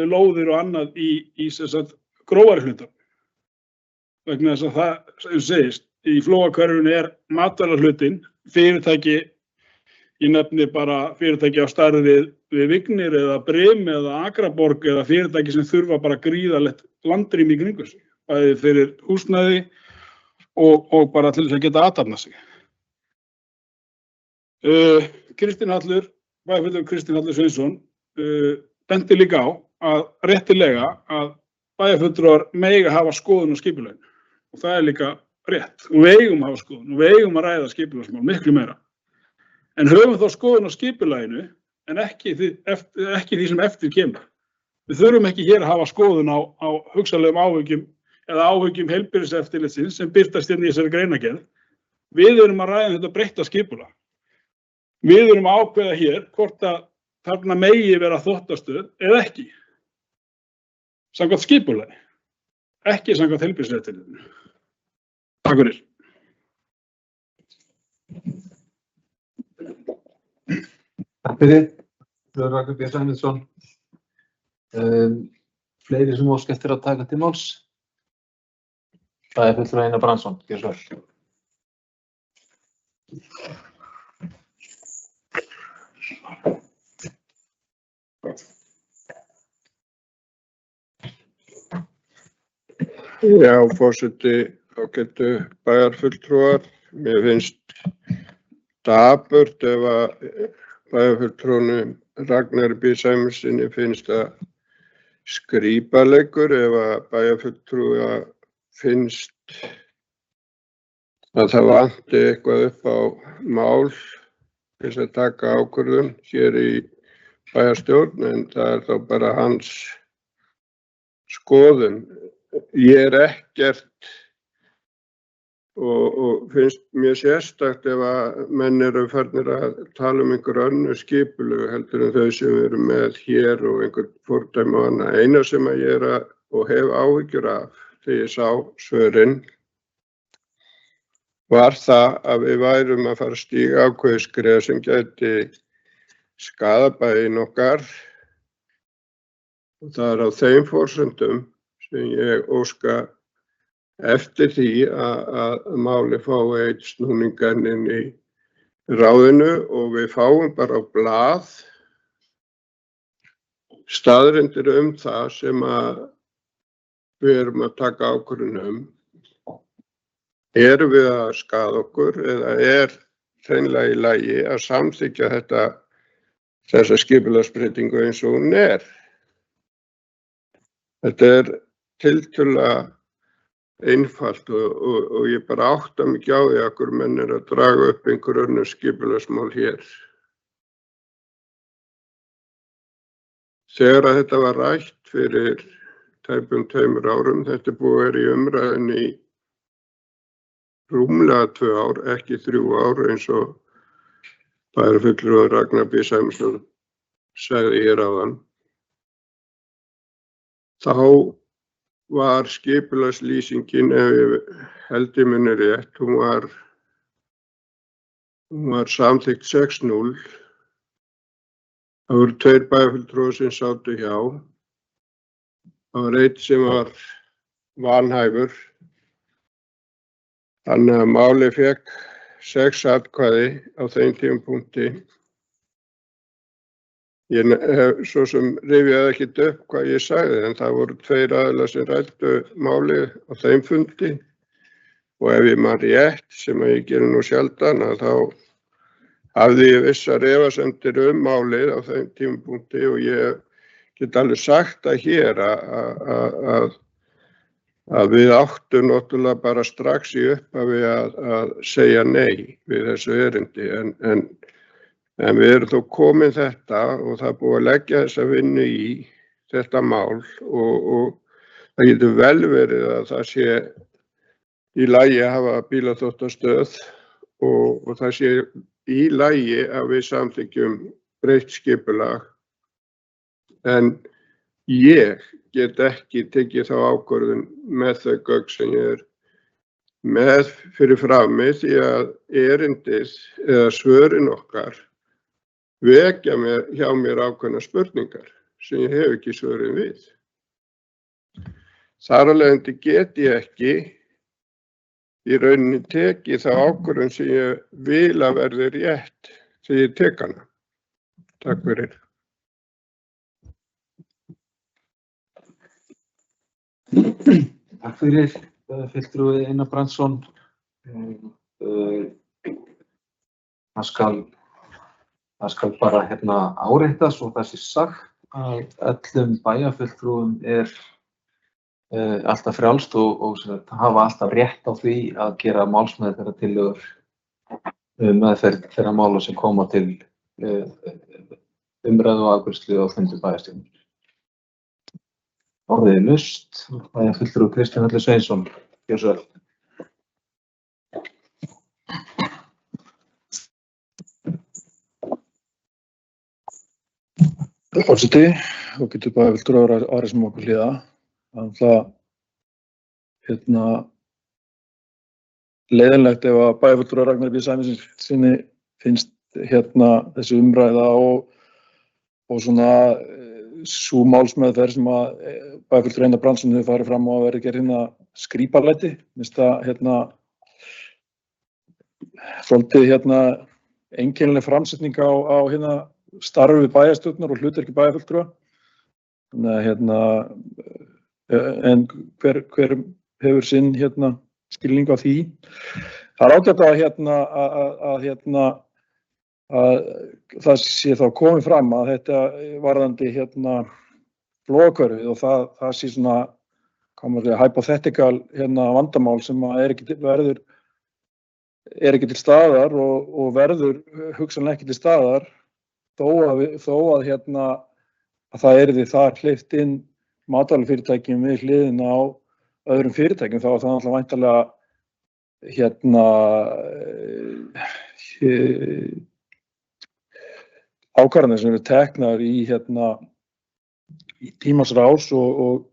lóðir og annað í grófari hlutan. Vegna þess að það, sem segist, í flóakörfunni er matvælahlutinn, fyrirtæki, ég nefni bara fyrirtæki á stærð við Vignir eða Brim eða Akraborg eða fyrirtæki sem þurfa bara gríðarlegt landrými í kringum sig, bæði fyrir húsnæði og bara til þess að geta athafnað sig. Kristinn Hallur, bæjarfulltrúi Kristinn Hallur Sveinsson, benti líka á að réttilega að bæjarfulltrúar mega hafa skoðun á skipulaginu og það er líka rétt og við eigum að hafa skoðun og við eigum að ræða skipulagsmál miklu meira. En höfum þá skoðun á skipulaginu en ekki því sem eftir kemur. Við þurfum ekki hér að hafa skoðun á hugsanlegum áhyggjum eða áhyggjum heilbrigðiseftirlitsins sem birtast hérna í þessari greinargerð. Við erum að ræða þetta breytta skipulag. Við erum að ákveða hér hvort að þarna megi vera þvottastöð eða ekki. samkvæmt skipulagi, ekki samkvæmt heilbrigðiseftirlitinu. Takk fyrir. Takk fyrir. Ragnar B. Sæmundsson. Fleiri sem óska eftir að taka til máls? Það fulltrúi Einar Brandsson, gjörðu svo vel. Já, forseti, ágætu bæjarfulltrúar. Mér finnst dapurt ef að bæjarfulltrúnum Ragnari B. Sæmundssyni finnst að skrípaleikur, ef að bæjarfulltrúa finnst að það vanti eitthvað upp á mál til að taka ákvörðun hér í bæjarstjórn, en það þá bara hans skoðun. Ég ekkert og finnst mér sérstakt ef að menn eru farnir að tala einhver önnur skipulög heldur en þau sem eru með hér og einhver fordæmi og annað. Eina sem að ég og hef áhyggjur af þegar ég sá svörin var það að við værum að fara að stíga ákveðið skref sem gæti skaðað bæinn okkar, og það á þeim forsendum sem ég óska eftir því að máli fái einn snúningan inn í ráðinu og við fáum bara á blað staðreyndir það sem að við erum að taka ákvörðun Erum við að skaða okkur eða hreinlega í lagi að samþykkja þessa skipulagsbreytingu eins og hún Þetta tiltölulega einfalt og ég bara átta mig ekki á því að hverju menn að draga upp einhver önnur skipulagsmál hér. Þegar að þetta var rætt fyrir tæpum 2 árum, þetta búið að vera í umræðunni í rúmlega 2 ár, ekki 3 ár eins og bæjarfulltrúi Ragnar B. Sæmundsson sagði hér áðan. Þá var skipulagslýsingin, ef ég held ég minni rétt, hún var samþykkt 6-0. Það voru 2 bæjarfulltrúar sem sátu hjá. Það var einn sem var vanhæfur. Þannig að málið fékk 6 atkvæði á þeim tímapunkti. Ég svo sem rifjaði ekkert upp hvað ég sagði, en það voru 2 aðilar sem ræddu málið á þeim fundi, og ef ég man rétt, sem að ég geri nú sjaldan, að þá hafði ég vissar efasemdir málið á þeim tímapunkti, og ég get alveg sagt það hér að við áttum náttúrulega bara strax í upphafi að segja nei við þessu erindi, en við erum þó komin þetta og það er búið að leggja þessa vinnu í þetta mál og það getur vel verið að það sé í lagi að hafa bílaþvottastöð og það sé í lagi að við samþykkjum breytt skipulag, en ég get ekki tekið þá ákvörðun með þau gögn sem ég með fyrir frammi, því að erindið eða svörin okkar vekja hjá mér ákveðnar spurningar sem ég hef ekki svörin við. Þar af leiðandi get ég ekki í rauninni tekið þá ákvörðun sem ég vil að verði rétt þegar ég tek hana. Takk fyrir. Takk fyrir, fulltrúi Einar Brandsson. Það skal bara árétta svo það sé sagt að öllum bæjarfulltrúum alltaf frjálst og hafa alltaf rétt á því að gera málsmeðferðartillögur meðferð þeirra mála sem koma til umræðu og afgreiðslu á fundi bæjarstjórnar. Orðið laust, bæjarfulltrúi Kristján Elli Sveinsson, gjörðu svo vel. Forseti, og getur bæjarfulltrúar aðra sem okkur hlýða. Þannig að leiðinlegt ef að bæjarfulltrúa Ragnari B. Sæmundssyni finnst þessi umræða og svona sú málsmeðferð sem að bæjarfulltrúi Einar Brandsson hefur farið fram á að verði gerð skrípalæti. Minnst það svolítið einkennileg framsetning á starfi bæjarstjórnar og hlutverki bæjarfulltrúa. Þannig en hver hefur sinn skilning á því. Það er ágætt að það sé þá komið fram að þetta varðandi flóðahverfið og það sé svona hypothetical vandamál sem er ekki til staðar og verður hugsanlega ekki til staðar þó að það yrði þar hleypt inn matvælafyrirtækjum við hliðina á öðrum fyrirtækjum. Þá er það náttúrulega væntanlega ákvarðanir sem eru teknar í tímans rás og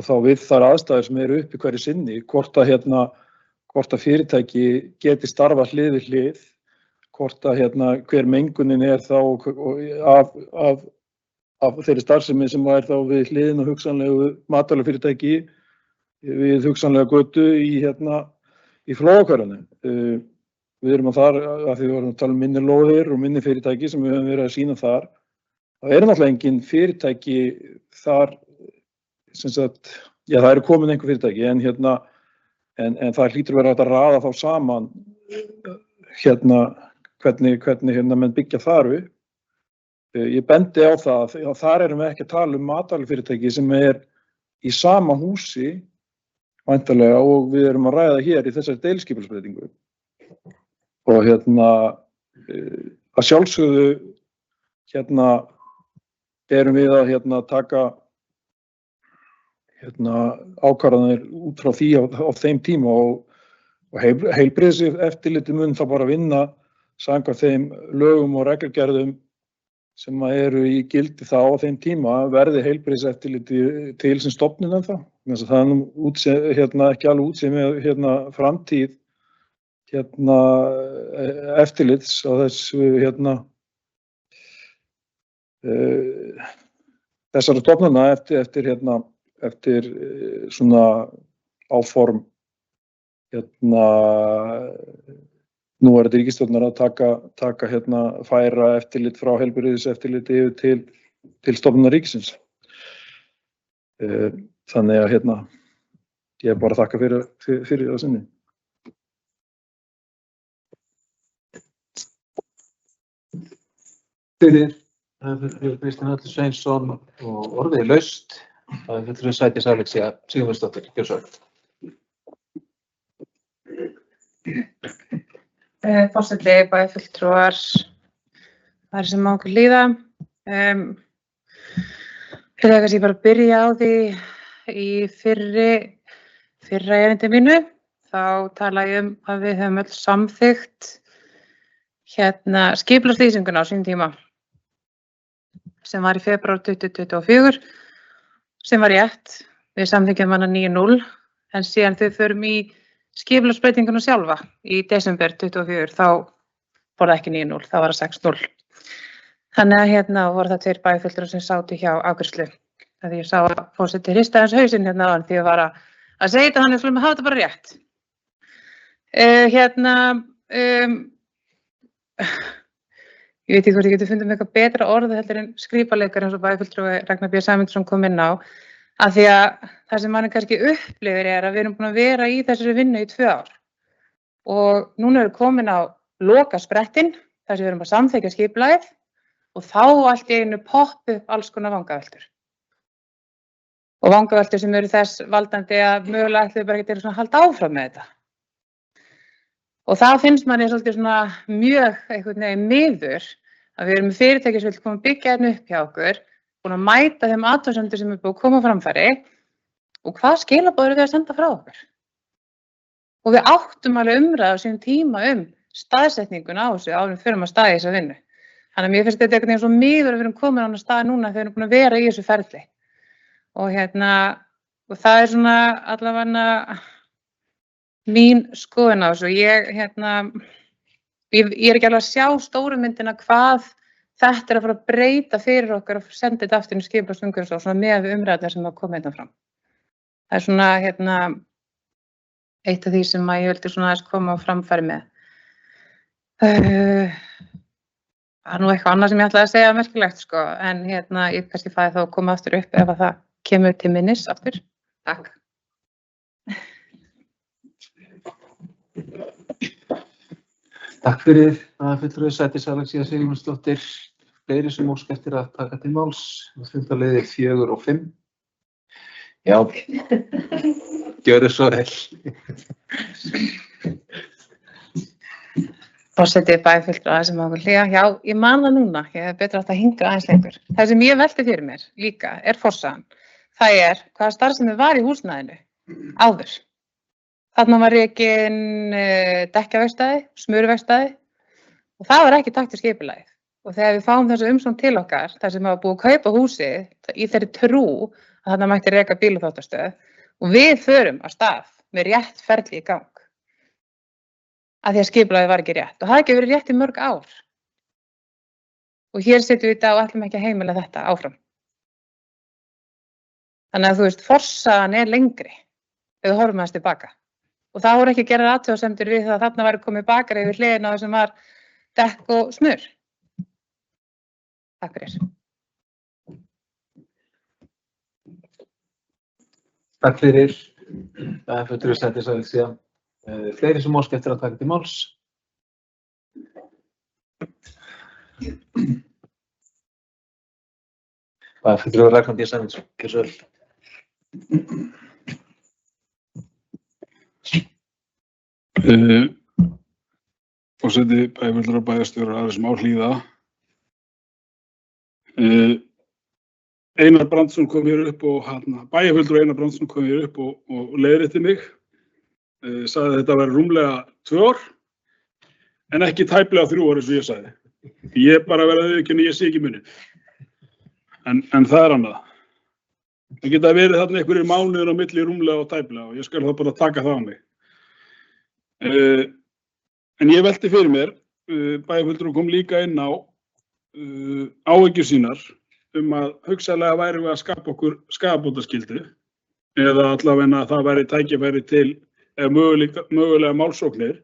þá við þær aðstæður sem eru uppi hverju sinni, hvort að fyrirtæki geti starfað hlið við hlið, hvort að hver mengunin er þá af þeirri starfsemi sem er þá við hliðina á hugsanlegu matvælafyrirtæki við hugsanlega götu í flóðahverfinu. Við erum að því við vorum að tala um minni lóðir og minni fyrirtæki sem við höfum verið að sýna þar. Það eru náttúrulega engin fyrirtæki þar, það eru komin einhver fyrirtæki en það hlýtur að vera hægt að raða þá saman hvernig menn byggja þar upp. Ég bendi á það að þar erum við ekki að tala um matvælafyrirtæki sem er í sama húsi væntanlega og við erum að ræða hér í þessari deiliskipulagsbreytingu. Og að sjálfsögðu erum við að taka ákvarðanir út frá því á þeim tíma og heilbrigðiseftirlitið mun þá bara vinna samkvæmt þeim lögum og reglugerðum sem eru í gildi þá á þeim tíma verði heilbrigðiseftirlitið til sem stofnun ennþá. Það er ekki alveg útséð með framtíð eftirlits á þessu þessara stofnana eftir svona áform nú er þetta ríkisstjórnar að taka færa eftirlit frá heilbrigðiseftirliti yfir til stofnunar ríkisins. Þannig að ég er bara að þakka fyrir það sinni. Fyrir Kristinn Atli Sveinsson og orðið er laust. Það er fulltrúi Sædís Alexía Sigurmundsdóttir. Gjörðu svo vel. Forseti, bæjarfulltrúar, það sem má okkur líða. Fyrir að kannski bara byrja á því í fyrra erindi mínu, þá tala ég að við höfum öll samþykkt skipulagslýsinguna á sínum tíma, sem var í febrúar 2024, sem var rétt. Við samþykkjum hana 9-0, en síðan þau förum í skipulagsbreytinguna sjálfa í desember 2024, þá var það ekki 9-0, þá var það 6-0. Þannig að voru það 2 bæjarfulltrúar sem sátu hjá afgreiðslu. Því ég sá að forseti hrista hans hausinn áðan því ég var að segja þetta, hann skulum hafa þetta bara rétt. Ég veit ekki hvort ég geti fundið með eitthvað betra orð heldur en skrípaleikar eins og bæjarfulltrúi Ragnar B. Sæmundsson kom inn á. Af því að það sem mann kannski upplifir er að við erum búin að vera í þessari vinnu í 2 ár. Og núna erum við komin á lokasprettinn, þar sem við erum að samþykkja skipulagið og þá allt í einu poppa upp alls konar vangaveltur. Og vangaveltur sem eru þess valdandi að mögulega ætlum við bara ekki til að halda áfram með þetta. Og það finnst manni svolítið svona mjög einhvern veginn miður að við erum með fyrirtæki sem vil koma að byggja hérna upp hjá okkur, búin að mæta þeim athugasemdum sem er búin að koma á framfæri og hvað skilaboð eru við að senda frá okkur. Og við áttum alveg umræðu á sínum tíma staðsetninguna á þessu áður en við förum að staða í þessa vinnu. Þannig að mér finnst þetta einhvern veginn svo miður að við erum komin á þennan stað núna þegar við erum búin að vera í þessu ferli. Og Og það svona allavega mín skoðun á þessu. Ég er ekki alveg að sjá stóru myndina hvað þetta að fara að breyta fyrir okkur og senda þetta aftur í skipulagsumhverfisráð svona með umræðurnar sem að koma fram. Það svona eitt af því sem ég vildi svona aðeins koma á framfæri með. Það nú eitthvað annað sem ég ætlaði að segja merkilegt sko, en ég kannski fæði þá að koma aftur upp ef að það kemur til minnis aftur. Takk. Takk fyrir að fulltrúi Sædís Alexía Sigmundsdóttir. Fleiri sem óska eftir að taka til máls. Fundarliðir 4 og 5. Já, gjörðu svo vel. Forseti bæjarfulltrúa sem okkur hlýja. Já, ég man það núna. Ég hef betur átt að hinga aðeins lengur. Það sem ég velti fyrir mér líka forsagan. Það hvaða starfsemi var í húsnæðinu áður. Þarna var rekin dekkjaverkstæði, smurverkstæði og það var ekki takt við skipulagið. Og þegar við fáum þessu umsókn til okkar, þar sem hafa búið að kaupa húsið í þeirri trú að þarna mætti reka bílaþvottastöð og við förum af stað með rétt ferli í gang. Af því að skipulagið var ekki rétt og það ekki verið rétt í mörg ár. Og hér sitjum við í dag og ætlum ekki að heimila þetta áfram. Þannig að þú veist, forsagan lengri ef við horfum aðeins tilbaka. Og það voru ekki að gera athugasemdir við það að þarna væri komið bakari yfir hliðina á þessum var dekk og smur. Takk fyrir. Takk fyrir. Það fulltrúi Sædís Alexía. Fleiri sem óska eftir að taka til máls. Það fulltrúi Ragnhildur Sæmundsson. Gjörðu svo vel. Forseti bæjarfulltrúa bæjarstjóra aðeins sem hlýða. Einar Brandsson kom hér upp og bæjarfulltrúi Einar Brandsson kom hér upp og leiðrétti mig. Sagði að þetta væri rúmlega 2 ár en ekki tæplega 3 ár eins og ég sagði. Ég bara verið að viðurkenna, ég sé ekki muninn. En það annað. Það geta verið þarna einhverjir mánuðir á milli rúmlega og tæplega og ég skal þá bara taka það á mig. En ég velti fyrir mér, bæjarfulltrúi kom líka inn á áhyggjur sínar að hugsanlega værum við að skapa okkur skaðabótaskyldu eða allavega að það væri tækifæri til eða mögulega málsóknir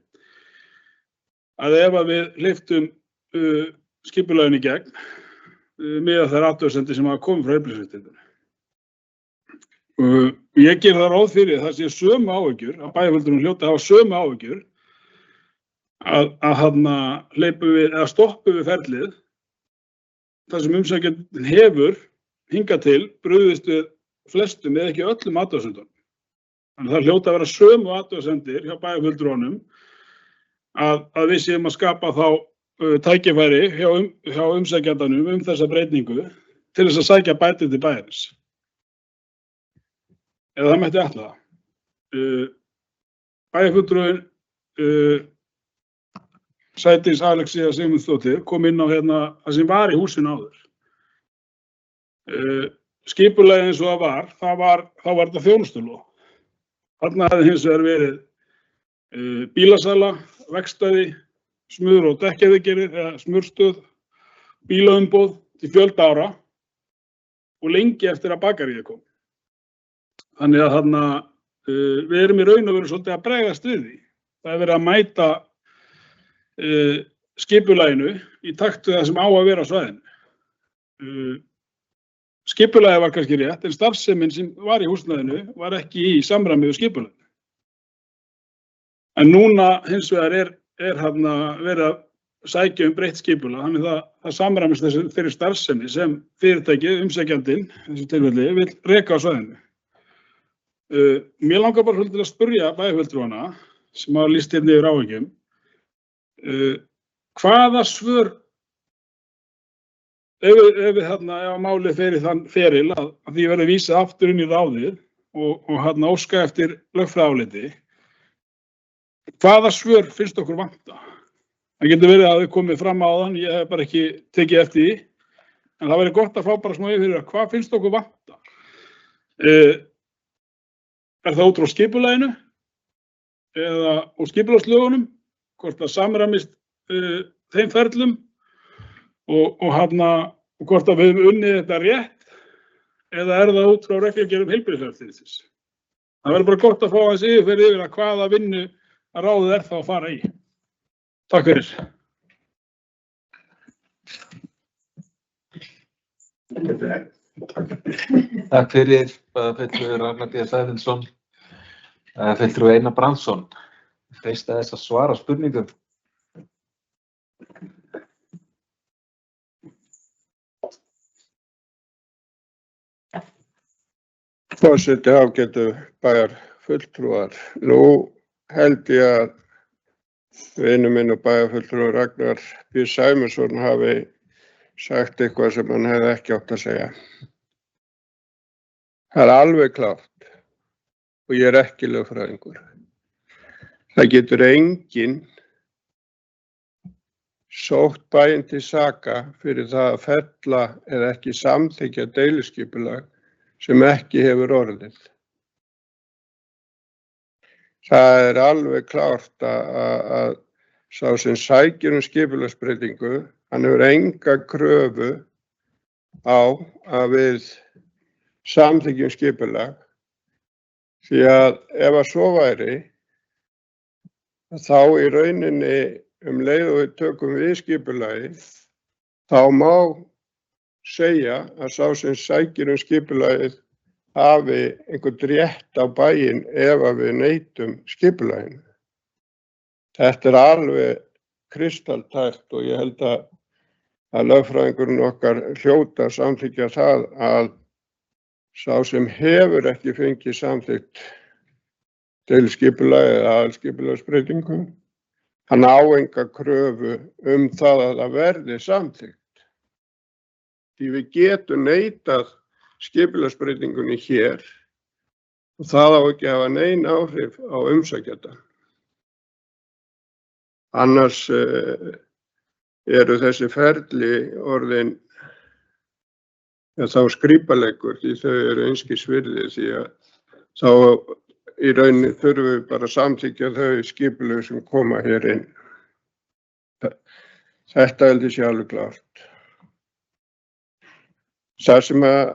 að ef að við hleyptum skipulaginu í gegn með þær athugasemdir sem hafa komið frá heilbrigðiseftirlitinu. Ég geri það ráð fyrir það sé sömu áhyggjur, að bæjarfulltrúin hljóti að hafa sömu áhyggjur að hleypum við eða stoppum við ferlið þar sem umsækjandinn hefur hingað til brugðist við flestum eða ekki öllum athugasemdum. Þannig að það hljóta að vera sömu athugasemdir hjá bæjarfulltrúanum að við séum að skapa þá tækifæri hjá umsækjandanum þessa breytingu til þess að sækja bætið til bæjarins. Eða það mætti ætla það. Bæjarfulltrúinn Sædís Alexía Sigmundsdóttir kom inn á það sem var í húsinu áður. Skipulagið eins og það var þetta þjónustulóð. Þarna hafði hins vegar verið bílasala, verkstæði, smur- og dekkjaviðgerðir eða smurstöð, bílaumboð til fjölda ára og lengi eftir að bakaríið kom. Þannig að við erum í raun og veru svolítið að bregðast við því. Það verið að mæta skipulaginu í takt við það sem á að vera á svæðinu. Skipulagið var kannski rétt, en starfsemin sem var í húsnæðinu var ekki í samræmi við skipulaginu. En núna hins vegar verið að sækja breytt skipulag, þannig það samræmist þeirri starfsemi sem fyrirtækið, umsækjandinn, þessu tilfelli, vill reka á svæðinu. Mér langar bara til að spyrja bæjarfulltrúana sem hafa lýst hérna yfir áhyggjum, hvaða svör, ef málið fer í þann feril að því verður vísað aftur inn í ráðið og óska eftir lögfræðiáliti, hvaða svör finnst okkur vanta? Það getur verið að þau komið fram áðan, ég hef bara ekki tekið eftir því, en það verður gott að fá bara smá yfir hvað finnst okkur vanta? er það út frá skipulaginu eða úr skipulagslögunum, hvort það samræmist þeim ferlum og hvort að við höfum unnið þetta rétt eða er það út frá reglugerðum heilbrigðiseftirlitsins. Það verður bara gott að fá aðeins yfirferð yfir að hvaða vinnu að ráðið er þá að fara í. Takk fyrir. Takk fyrir, fulltrúi Ragnar B. Sæfinnsson, fulltrúi Einar Brandsson. Freista þess að svara spurningum. Forseti, ágætu bæjarfulltrúar. Nú held ég að vinur minn og bæjarfulltrúi Ragnar B. Sæmundsson hafi sagt eitthvað sem hann hefði ekki átt að segja. Það er alveg klárt og ég er ekki lögfræðingur. Það getur enginn sótt bæinn til saka fyrir það að fella eða ekki samþykkja deiliskipulag sem ekki hefur orðið. Það er alveg klárt að sá sem sækir skipulagsbreytingu, hann hefur enga kröfu á að við samþykkjum skipulag, því að ef að svo væri, þá í rauninni leið og við tökum við skipulagi, þá má segja að sá sem sækir skipulagið hafi einhvern rétt á bæinn ef að við neitum skipulaginu. Þetta er alveg kristaltært og ég held að lögfræðingurinn okkar hljóta að samþykkja það að sá sem hefur ekki fengið samþykkt deiliskipulagi eða aðalskipulagsbreytingu, hann á enga kröfu það að það verði samþykkt. Því við getum neitað skipulagsbreytingunni hér og það á ekki að hafa nein áhrif á umsækjanda. Annars eru þessi ferli orðin þá skrípaleikur því þau eru einskis virði, því að þá í rauninni þurfum við bara að samþykkja þau skipulög sem koma hér inn. Þetta held ég sé alveg klárt. Það sem að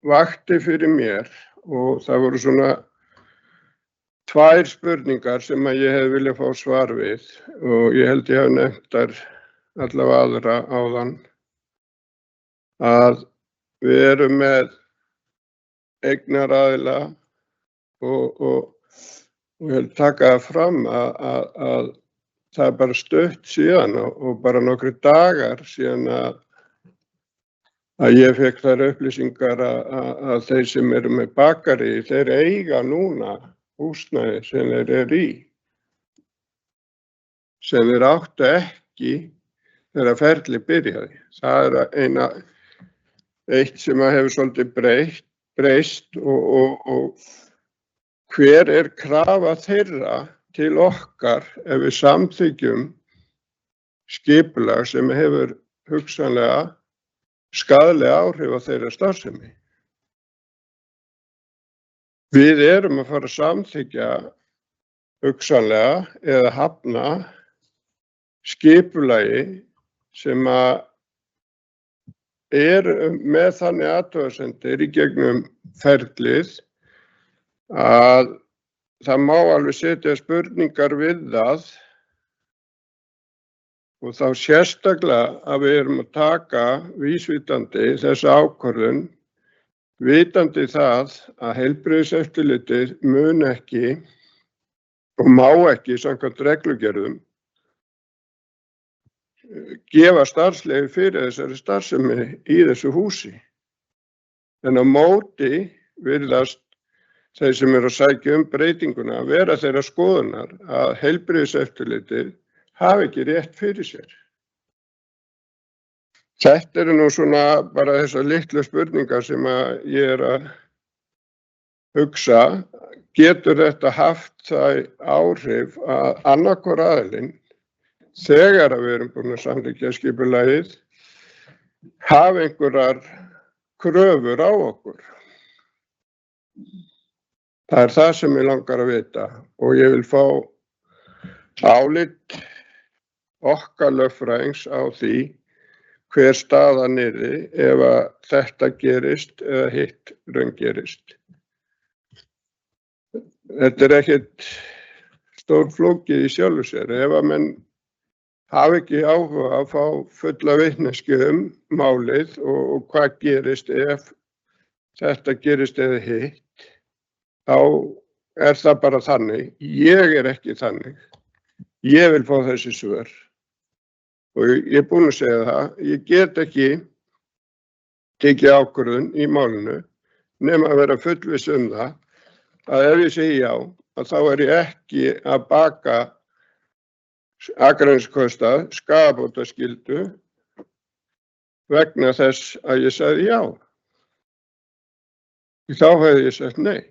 vakti fyrir mér, og það voru svona tvær spurningar sem að ég hefði viljað fá svar við og ég held ég hef nefnt þær allavega aðra áðan, að við erum með eignaraðila og ég held taka það fram að það er bara stutt síðan og bara nokkrir dagar síðan að ég fekk þær upplýsingar að þeir sem eru með bakari, þeir eiga núna húsnæði sem þeir eru í, sem þeir áttu ekki þegar ferli byrjaði. Það er eitt sem að hefur svolítið breyst og hver er krafa þeirra til okkar ef við samþykjum skipulag sem hefur hugsanlega skaðleg áhrif á þeirra starfsemi. Við erum að fara að samþykkja hugsanlega eða hafna skipulagi sem að er með þannig athugasemdir í gegnum ferlið að það má alveg setja spurningar við það og þá sérstaklega að við erum að taka vísvitandi þessa ákvörðun, vitandi það að heilbrigðiseftirlitið mun ekki og má ekki samkvæmt reglugerðum gefa starfsleyfi fyrir þessari starfsemi í þessu húsi. En á móti virðast þeir sem eru að sækja breytinguna að vera þeirra skoðunar að heilbrigðiseftirlitið hafi ekki rétt fyrir sér. Þetta eru nú svona bara þessar litlu spurningar sem að ég er að hugsa. Getur þetta haft það áhrif að annarkor aðilinn, þegar að við erum búin að samþykkja skipulagið, hafa einhverjar kröfur á okkur? Það er það sem ég langar að vita og ég vil fá álit okkar lögfræðings á því hver staðan yrði ef að þetta gerist eða hitt raungerist. Þetta er ekkert stórflókið í sjálfu sér. Ef að menn hafa ekki áhuga að fá fulla vitneskju málið og hvað gerist ef þetta gerist eða hitt, þá er það bara þannig. Ég er ekki þannig. Ég vil fá þessi svör. Og ég er búinn að segja það, ég get ekki tekið ákvörðun í málinu nema að vera fullviss það að ef ég segi já, að þá er ég ekki að baka akranskostnað, skaðabótaskyldu vegna þess að ég sagði já. Þá hefði ég sagt nei.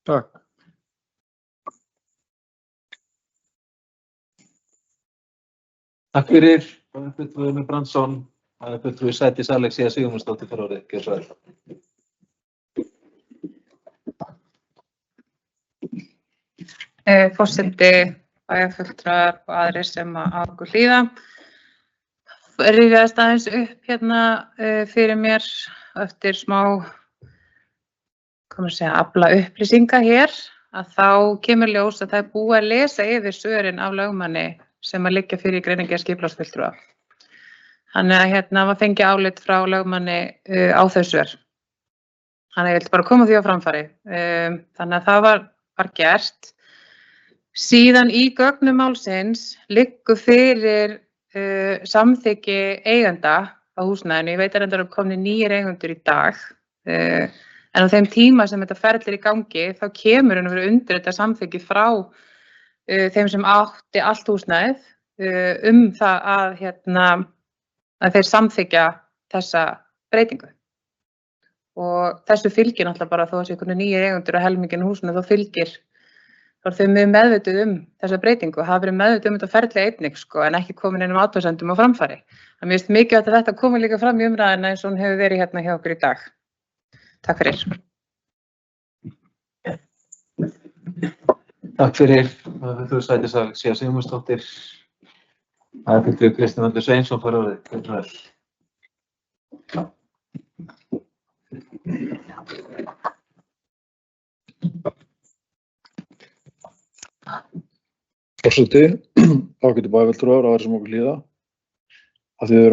Takk. Takk fyrir, fulltrúi Unnur Brandsson, fulltrúi Sædís Alexía Sigurmundsdóttir fyrir orðið. Gjörðu svo vel. Forseti, bæjarfulltrúar og aðrir sem á okkur hlýða. Rifjaðist aðeins upp hérna fyrir mér eftir smá, afla upplýsinga hér, að þá kemur ljós að það er búið að lesa yfir svörin af lögmanni sem að liggja fyrir greinargerð skipulagsfulltrúa. Þannig að hérna var fengið álit frá lögmanni á þau svör. Þannig að ég vildi bara koma því á framfæri. Þannig að það var gert. Síðan í gögnum málsins liggur fyrir samþykki eigenda á húsnæðinu. Ég veit að það eru komnir nýir eigendur í dag. En á þeim tíma sem þetta ferli er í gangi, þá kemur hann að vera undir þetta samþykki frá þeim sem átti allt húsnæðið það að þeir samþykja þessa breytingu. Og þessu fylgir náttúrulega bara þó að sé einhvern nýir eigendur á helminginu húsinu, þá er þau mjög meðvituð þessa breytingu, hafa verið meðvituð þetta ferli einnig, en ekki komin einum athugasemdum á framfæri. Það er mjög mikilvægt að þetta komi líka fram í umræðuna eins og hún hefur verið hérna hjá okkur í dag. Takk fyrir. Takk fyrir, fulltrúi Sædís Alexía Sigurmundsdóttir. Fulltrúi Kristinn Valur Sveinsson fyrir orðið. Gjörðu svo vel. Forseti, ágætu bæjarfulltrúar og aðrir sem okkur hlýða. Af því við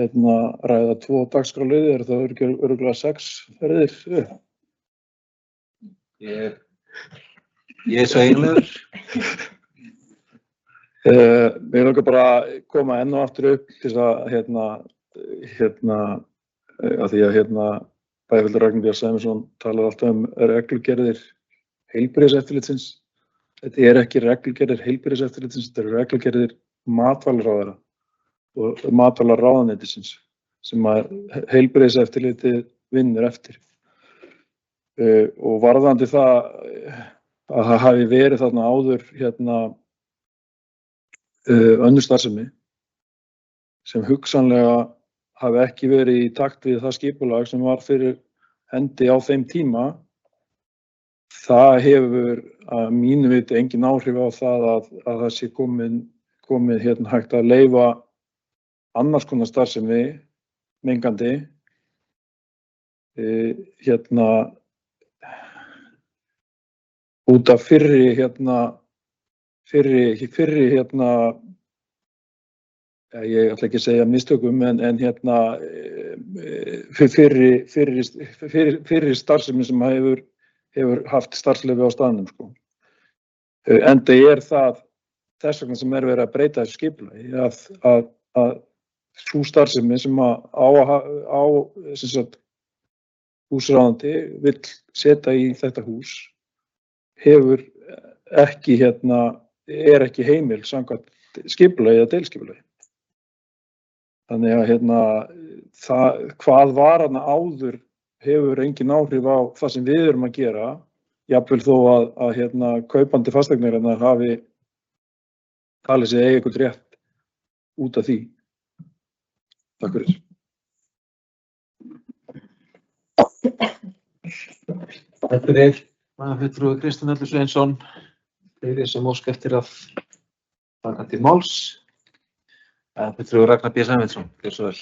erum að ræða 2 dagskrárliði, það örugglega 6 ferðir. Ég er svo einlegur. Mig langar bara að koma enn og aftur upp til þess að því að bæjarfulltrúi Ragnheiður Sæmundsson talar alltaf reglugerðir heilbrigðiseftirlitsins. Þetta er ekki reglugerðir heilbrigðiseftirlitsins, þetta eru reglugerðir matvælaráðherra og matvælaráðuneytisins sem að heilbrigðiseftirlitið vinnur eftir. Og varðandi það að það hafi verið þarna áður önnur starfsemi sem hugsanlega hafi ekki verið í takt við það skipulag sem var fyrir hendi á þeim tíma, það hefur að mínu viti engin áhrif á það að það sé komið hægt að leyfa annars konar starfsemi mengandi út af fyrri ég ætla ekki að segja mistökum en fyrri starfsemi sem hefur haft starfsleyfi á staðnum enda er það þess vegna sem er verið að breyta þessu skipulagi að sú starfsemi sem á húsráðandi vill setja í þetta hús hefur ekki er ekki heimil samkvæmt skipulagi eða deiliskipulagi. Þannig að hvað var þarna áður hefur engin áhrif á það sem við erum að gera, jafnvel þó að kaupandi fasteignarinnar hafi talið sig eiga eitthvað rétt út af því. Takk fyrir. Þetta er fulltrúi Kristinn Eldur Sveinsson, fleiri sem óska eftir að taka til máls. Fulltrúi Ragnar B. Sæmundsson, gjörðu svo vel.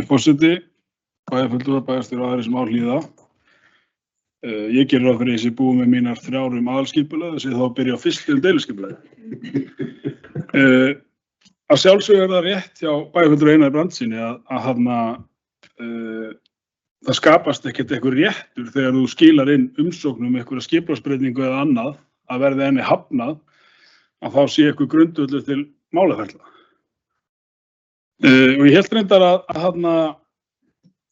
Forseti, bæjarfulltrúar, bæjarstjórar og aðrir sem á hlýða. Ég gerir ráð fyrir þessi búið með mínar 3 aðalskipulag, þess að þá byrja á fyrstu deiliskipulagi. Að sjálfsögðu það rétt hjá bæjarfulltrúa Einari Brandtssyni að það skapast ekkert einhver réttur þegar þú skilar inn umsóknum einhverja skipulagsbreytingu eða annað að verði henni hafnað að þá sé einhver grundvöllur til málaferla. Og ég held reyndar að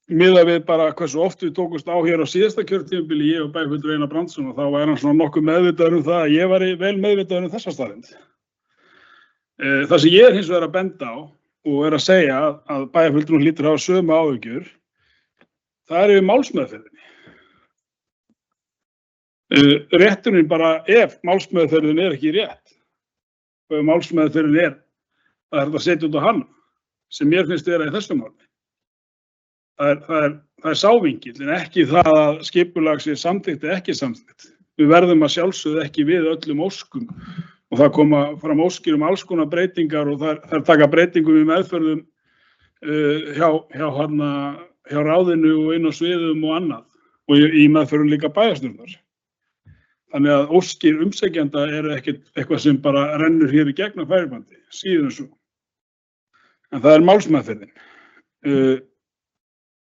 miðað við bara hversu oft við tókumst á hér á síðasta kjörtímabili, ég og bæjarfulltrúi Einar Brandsson, og þá var hann svona nokkuð meðvitaður það að ég væri vel meðvitaður þessa staðreynd. Það sem ég hins vegar að benda á og að segja að bæjarfulltrúinn hlýtur að hafa sömu áhyggjur, það yfir málsmeðferðinni. Rétturinn bara ef málsmeðferðin ekki rétt, og ef málsmeðferðin það hægt að setja út á hana, sem mér finnst vera í þessu máli. Það er sávingill, en ekki það að skipulag sé samþykkt eða ekki samþykkt. Við verðum að sjálfsögðu ekki við öllum óskum og það koma fram óskir alls konar breytingar og það taka breytingum í meðferðum hjá ráðinu og inn á sviðum og annað og í meðferðum líka bæjarstjórnar. Þannig að óskir umsækjenda eru ekkert eitthvað sem bara rennur hér í gegn á færibandi, síður en svo. En það er málsmeðferðin.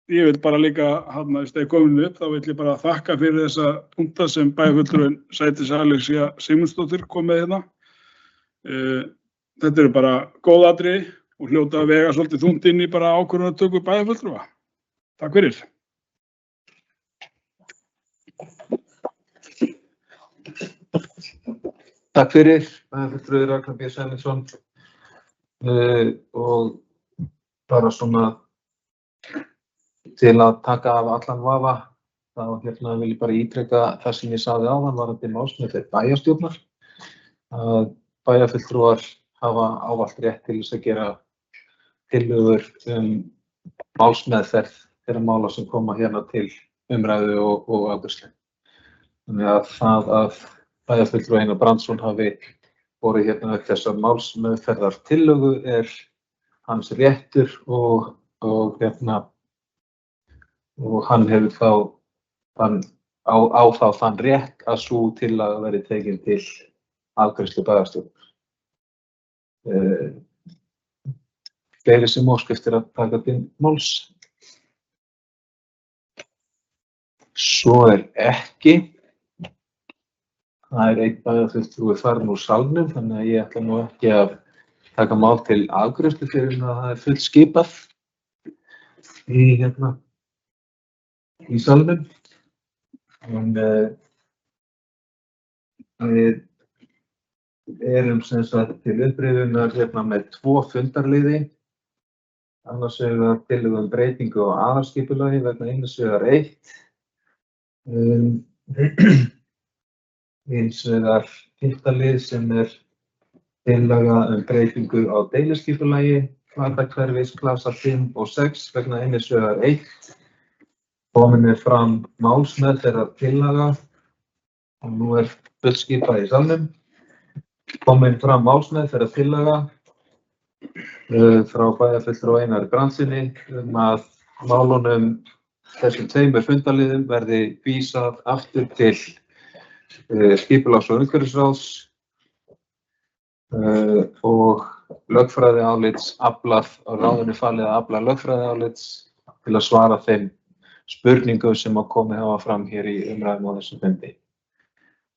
Ég vil bara líka, í stað kominu upp, þá vil ég bara þakka fyrir þessa punkta sem bæjarfulltrúinn Sædís Alexía Sigmundsdóttir kom með hérna. Þetta eru bara góð atriði og hljóta að vega svolítið þungt inn í bara ákvörðunartöku bæjarfulltrúa. Takk fyrir. Takk fyrir, bæjarfulltrúi Ragnar B. Sæmundsson. Og bara svona til að taka af allan vafa, þá vil ég bara ítreka það sem ég sagði áðan varðandi málsmeðferð bæjarstjórnar. Að bæjarfulltrúar hafa ávallt rétt til þess að gera tillögur málsmeðferð þeirra mála sem koma hérna til umræðu og afgreiðslu. Þannig að það að bæjarfulltrúi Einar Brandsson hafi borið hérna upp þessa málsmeðferðar tillögu hans réttur og hann hefur þá þann rétt að sú tillaga verði tekin til afgreiðslu bæjarstjórnar. Fleiri sem óska eftir að taka til máls. Svo ekki. Það einn bæjarfulltrúi farin úr salnum, þannig að ég ætla nú ekki að taka mál til afgreiðslu fyrir að það fullskipað í salnum. En við erum sem sagt til upprifjunar með 2 fundarliði. Annars vegar tillögu breytingu á aðalskipulagi vegna hins vegar 1. Hins vegar 5. lið sem tillaga breytingu á deiliskipulagi, Flatahverfis, klasa 5 og 6 vegna hins vegar 1. Komin fram málsmeðferðar tillaga og nú fullskipað í salnum. Komin fram málsmeðferðar tillaga frá bæjarfulltrúa Einari Brandssyni að málunum þessum 2 fundarliðum verði vísað aftur til skipulags- og umhverfisráðs og lögfræðiálits aflað og ráðinu falið að afla lögfræðiálits til að svara þeim spurningum sem komið hafa fram hér í umræðum á þessu fundi.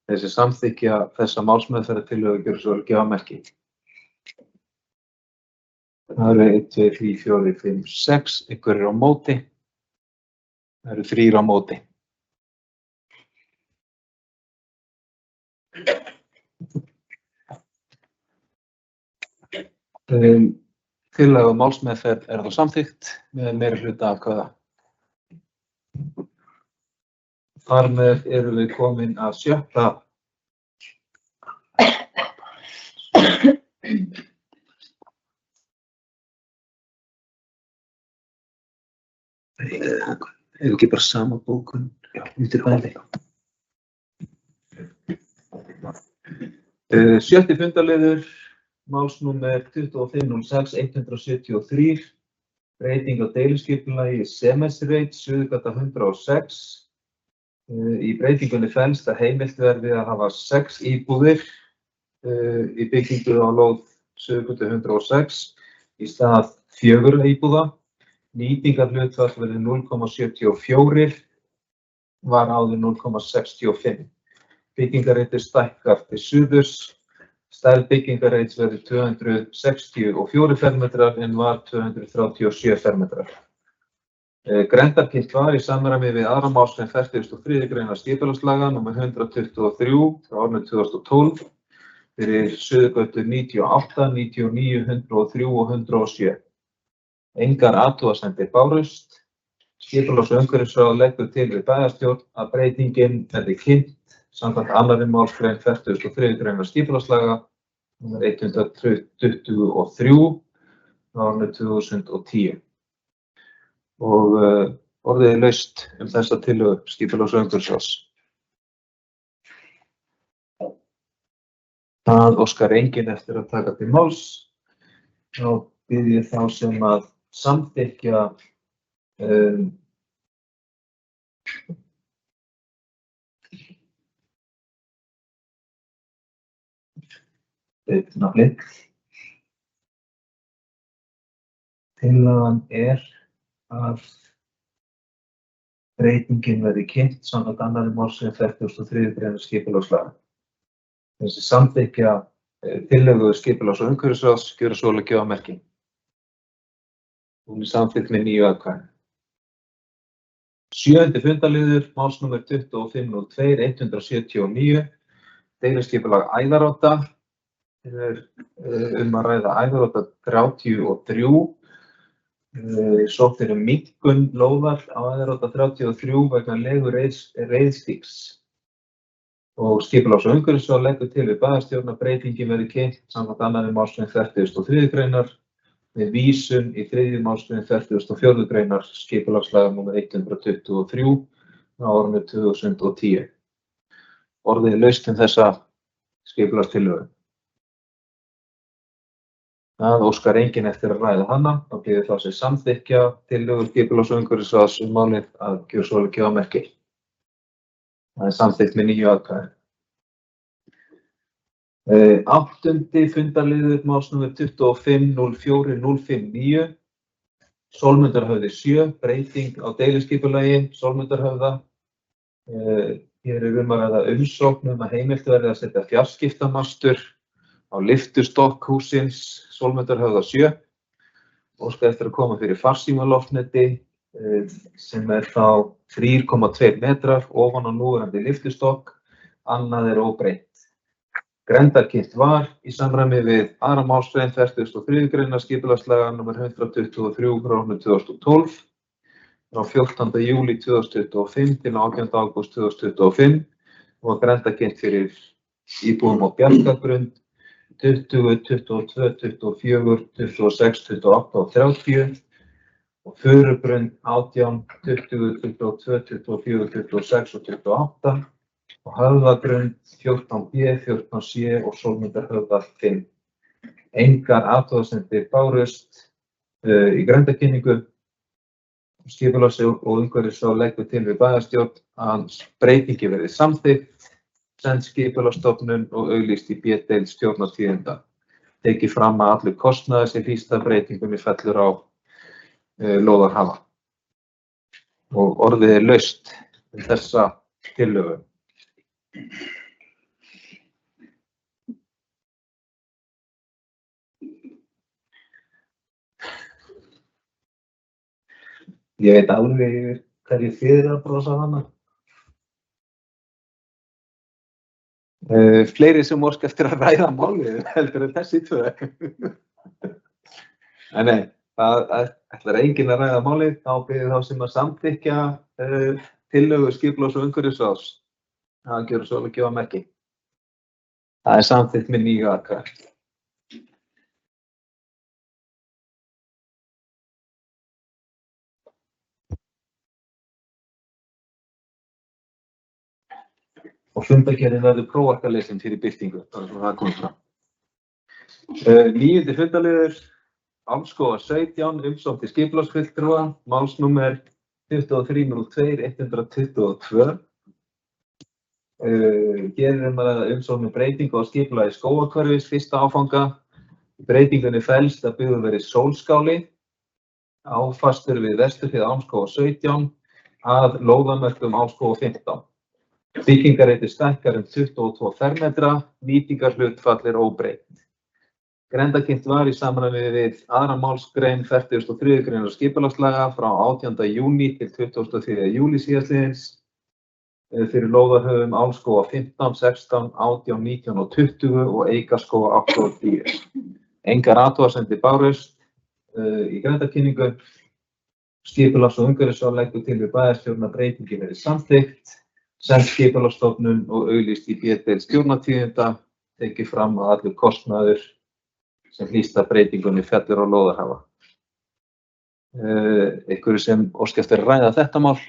Þessi samþykkja þessa málsmeðferðartillögu gjörðu svo vel gefa merki. Það eru 1, 2, 3, 4, 5, 6, einhverjir á móti. Það eru 3 á móti. Tillaga um málsmeðferð þá samþykkt með meirihluta atkvæða. Þar með erum við komin að 7. Hefur ekki bara sama bókun? Já, undir bæði. Sjötti fundarliður, málsnúmer 2506-173, breyting á deiliskipulagi Semesreit, Suðurgata 106. Í breytingunni felst að heimilt verði að hafa 6 íbúðir í byggingu á lóð Suðurgötu 106 í stað 4 íbúða. Nýtingarhlutfall verði 0,74, var áður 0,65. Byggingarreitir stækkar til suðurs. Stærð byggingarreits verði 264 fermetrar en var 237 fermetrar. Grenndarkynnt var í samræmi við 2. málsgrein 43. greinar skipulagslaga nr. 123 frá árinu 2012 fyrir Suðurgötu 98, 99, 103 og 107. Engar athugasemdir bárust. Skipulags- og umhverfisráð leggur til við bæjarstjórn að breytingin verði kynnt samkvæmt 2. málsgrein 43. greinar skipulagslaga nr. 123 frá árinu 2010. Og orðið er laust þessa tillögu skipulags- og umhverfisráðs. Það óskar enginn eftir að taka til máls. Þá bið ég þá sem að samþykkja nafnið. Tillagan er að breytingin verði kynnt samkvæmt 2. málsgrein 43. greinar skipulagslaga. Þessi samþykkja tillögu skipulags- og umhverfisráðs gjöra svo að gefa merki. Hún er samþykkt með 9 atkvæðum. 7. fundarliður, málsnúmer 2502-179, deiliskipulag Æðarodda. Það er að ræða Æðarodda 33. Sótt er minnkun lóðar á Æðarodda 33 vegna legu reiðstígs. Og skipulags- og umhverfisráð leggur til við bæjarstjórn að breytingin verði kynnt samkvæmt 2. málsgrein 43. greinar með vísun í 3. málsgrein 44. greinar skipulagslaga nr. 123 frá árinu 2010. Orðið er laust þessa skipulagstillögu. Það óskar enginn eftir að ræða hana, þá bið ég þá sem samþykkja tillögu skipulags- og umhverfisráðs málið að gjöra svo að gefa merki. Það er samþykkt með 9 atkvæðum. 8. fundarliður, málsnúmer 2504-059, Sólmundarhöfði 7, breyting á deiliskipulagi Sólmundarhöfða. Hér er að ræða umsókn að heimilt verði að setja fjarskiptamastur á lyftustokk hússins Sólmundarhöfða 7. Óskað eftir að koma fyrir farsímaloftneti sem er þá 3,2 metrar ofan á núverandi lyftustokk, annað er óbreytt. Grenndarkynnt var í samræmi við 2. málsgrein 43. greinar skipulagslaga nr. 123 frá árinu 2012 frá 14. júlí 2025 til 18. ágúst 2025 og grenndarkynnt fyrir íbúðum á Bjarkagrund 20, 22, 24, 26, 28 og 30 og Furugrund 18, 20, 22, 24, 26 og 28 og Höfðagrund 14B, 14C og Sólmundarhöfða 5. Engar athugasemdir bárust í grenndarkynningu. Skipulags- og umhverfisráð leggur til við bæjarstjórn að breytingi verði samþykkt, send Skipulagsstofnun og auglýst í B-deild Stjórnartíðinda. Tekið fram að allur kostnaður sem hlýst af breytingunni fellur á lóðarhafa. Og orðið er laust þessa tillögu. Ég veit alveg hverju þið eru að brosa hana. Fleiri sem óska eftir að ræða málið heldur en þessi tvö. Nei, það ætlar enginn að ræða málið, þá bið ég þá sem að samþykkja tillögu skipulags- og umhverfisráðs að gjöra svo að gefa merki. Það er samþykkt með 9 atkvæðum. og fundargerðin verður prófarkalesin fyrir birtingu, þannig að það komið fram. 9. fundarliður, Álmskógar 17, umsókn til skipulagsfulltrúa, málsnúmer 2302-122. Hér að umsókn með breytingu á skipulagi skógarhverfis, fyrsta áfanga. Breytingunni felst að byggður verið sólskáli, áfastur við vesturhlið Álmskógar 17 að lóðamörkum Álmskógar 15. Byggingarreiti stækkar 22 fermetra, nýtingarhlutfall óbreytt. Grenndarkynnt var í samræmi við 2. málsgrein 43. greinar skipulagslaga frá 18. júní til 23. júlí síðastliðins fyrir lóðarhöfum Álmskógar 15, 16, 18, 19 og 20 og Eikaskógar 8 og 10. Engar athugasemdir bárust í grenndarkynningu. Skipulags- og umhverfisráð leggur til við bæjarstjórn að breytingin verði samþykkt, send Skipulagsstofnun og auglýst í B-deild Stjórnartíðinda, tekið fram að allur kostnaður sem hlýst af breytingunni fellur á lóðarhafa. Einhverju sem óska eftir að ræða þetta mál?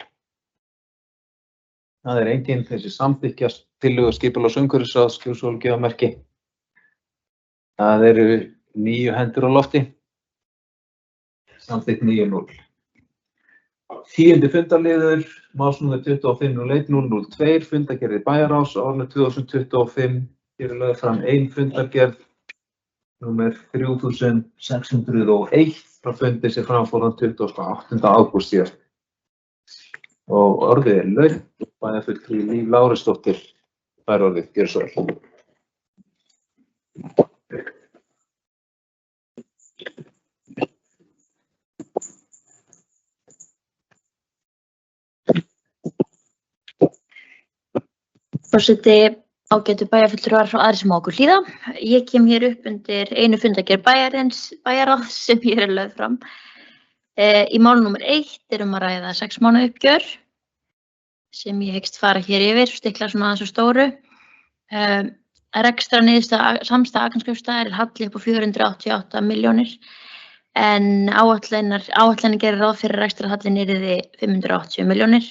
Það enginn, þessi samþykkjast tillögu skipulags- og umhverfisráðs skjólsvölugefamerki. Það eru 9 hendur á lofti. Samþykkt 9-0. 10. fundarliður, málsnúmer 25-01-002, fundargerð bæjarráðs á árinu 2025. Hér lögð fram ein fundargerð, númer 3601, frá fundi sem framfór 28. ágúst síðast. Og orðið laun, bæjarfulltrúi Líf Lárusdóttir fær orðið, gjörðu svo vel. Forseti, ágætu bæjarfulltrúar frá aðrir sem á okkur hlýða. Ég kem hér upp undir einu fundargerð bæjarráðs sem hér lögð fram. Í mál númer 1 að ræða 6 mánaða uppgjör sem ég hyggst fara hér yfir, stikla svona aðeins og stóru. Rekstrarniðurstaða samstæða Akraneskaupstaðar halli upp á 488 milljónir en áætlanir gerir ráð fyrir rekstrarhallinn yrði 580 milljónir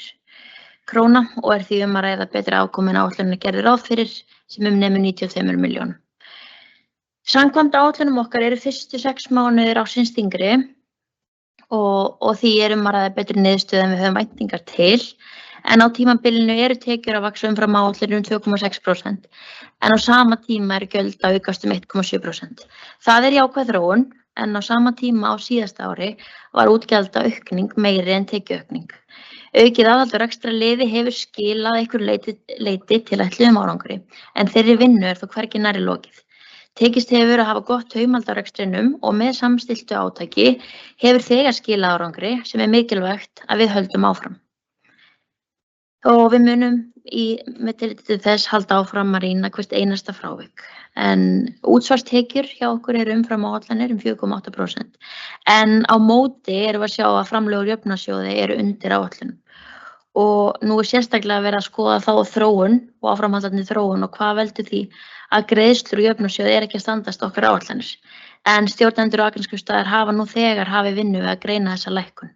króna og því að ræða betri afkomu en áætlanir gerir ráð fyrir sem nemur 92 milljónum. Samkvæmt áætlunum okkar eru fyrstu 6 mánuðir ársins þyngri og því að ræða betri niðurstöðu en við höfum væntingar til. En á tímabilinu eru tekjur að vaxa umfram áætlunum 2,6% en á sama tíma eru gjöld að aukast 1,7%. Það jákvæð þróun en á sama tíma á síðasta ári var útgjaldaaukning meiri en tekjuaukning. Aukið aðhald á rekstrarliði hefur skilað einhverju leyti til ætluðum árangri en þeirri vinnu þó hvergi nærri lokið. Tekist hefur að hafa gott taumhald á rekstrinum og með samstilltu átaki hefur þegar skilað árangri sem mikilvægt að við höldum áfram. Og við munum með tilliti til þess halda áfram að rýna hvert einasta frávik. En útsvarstekjur hjá okkur eru umfram áætlanir 4,8%. En á móti erum við að sjá að framlög úr jöfnunarsjóði eru undir áætlunum. Og nú sérstaklega verið að skoða þá þróun og áframhaldandi þróun og hvað veldur því að greiðslur úr jöfnunarsjóði ekki að standast okkar áætlanir. En stjórnendur og Akraneskaupstaðar hafa nú þegar hafið vinnu við að greina þessa lækkun.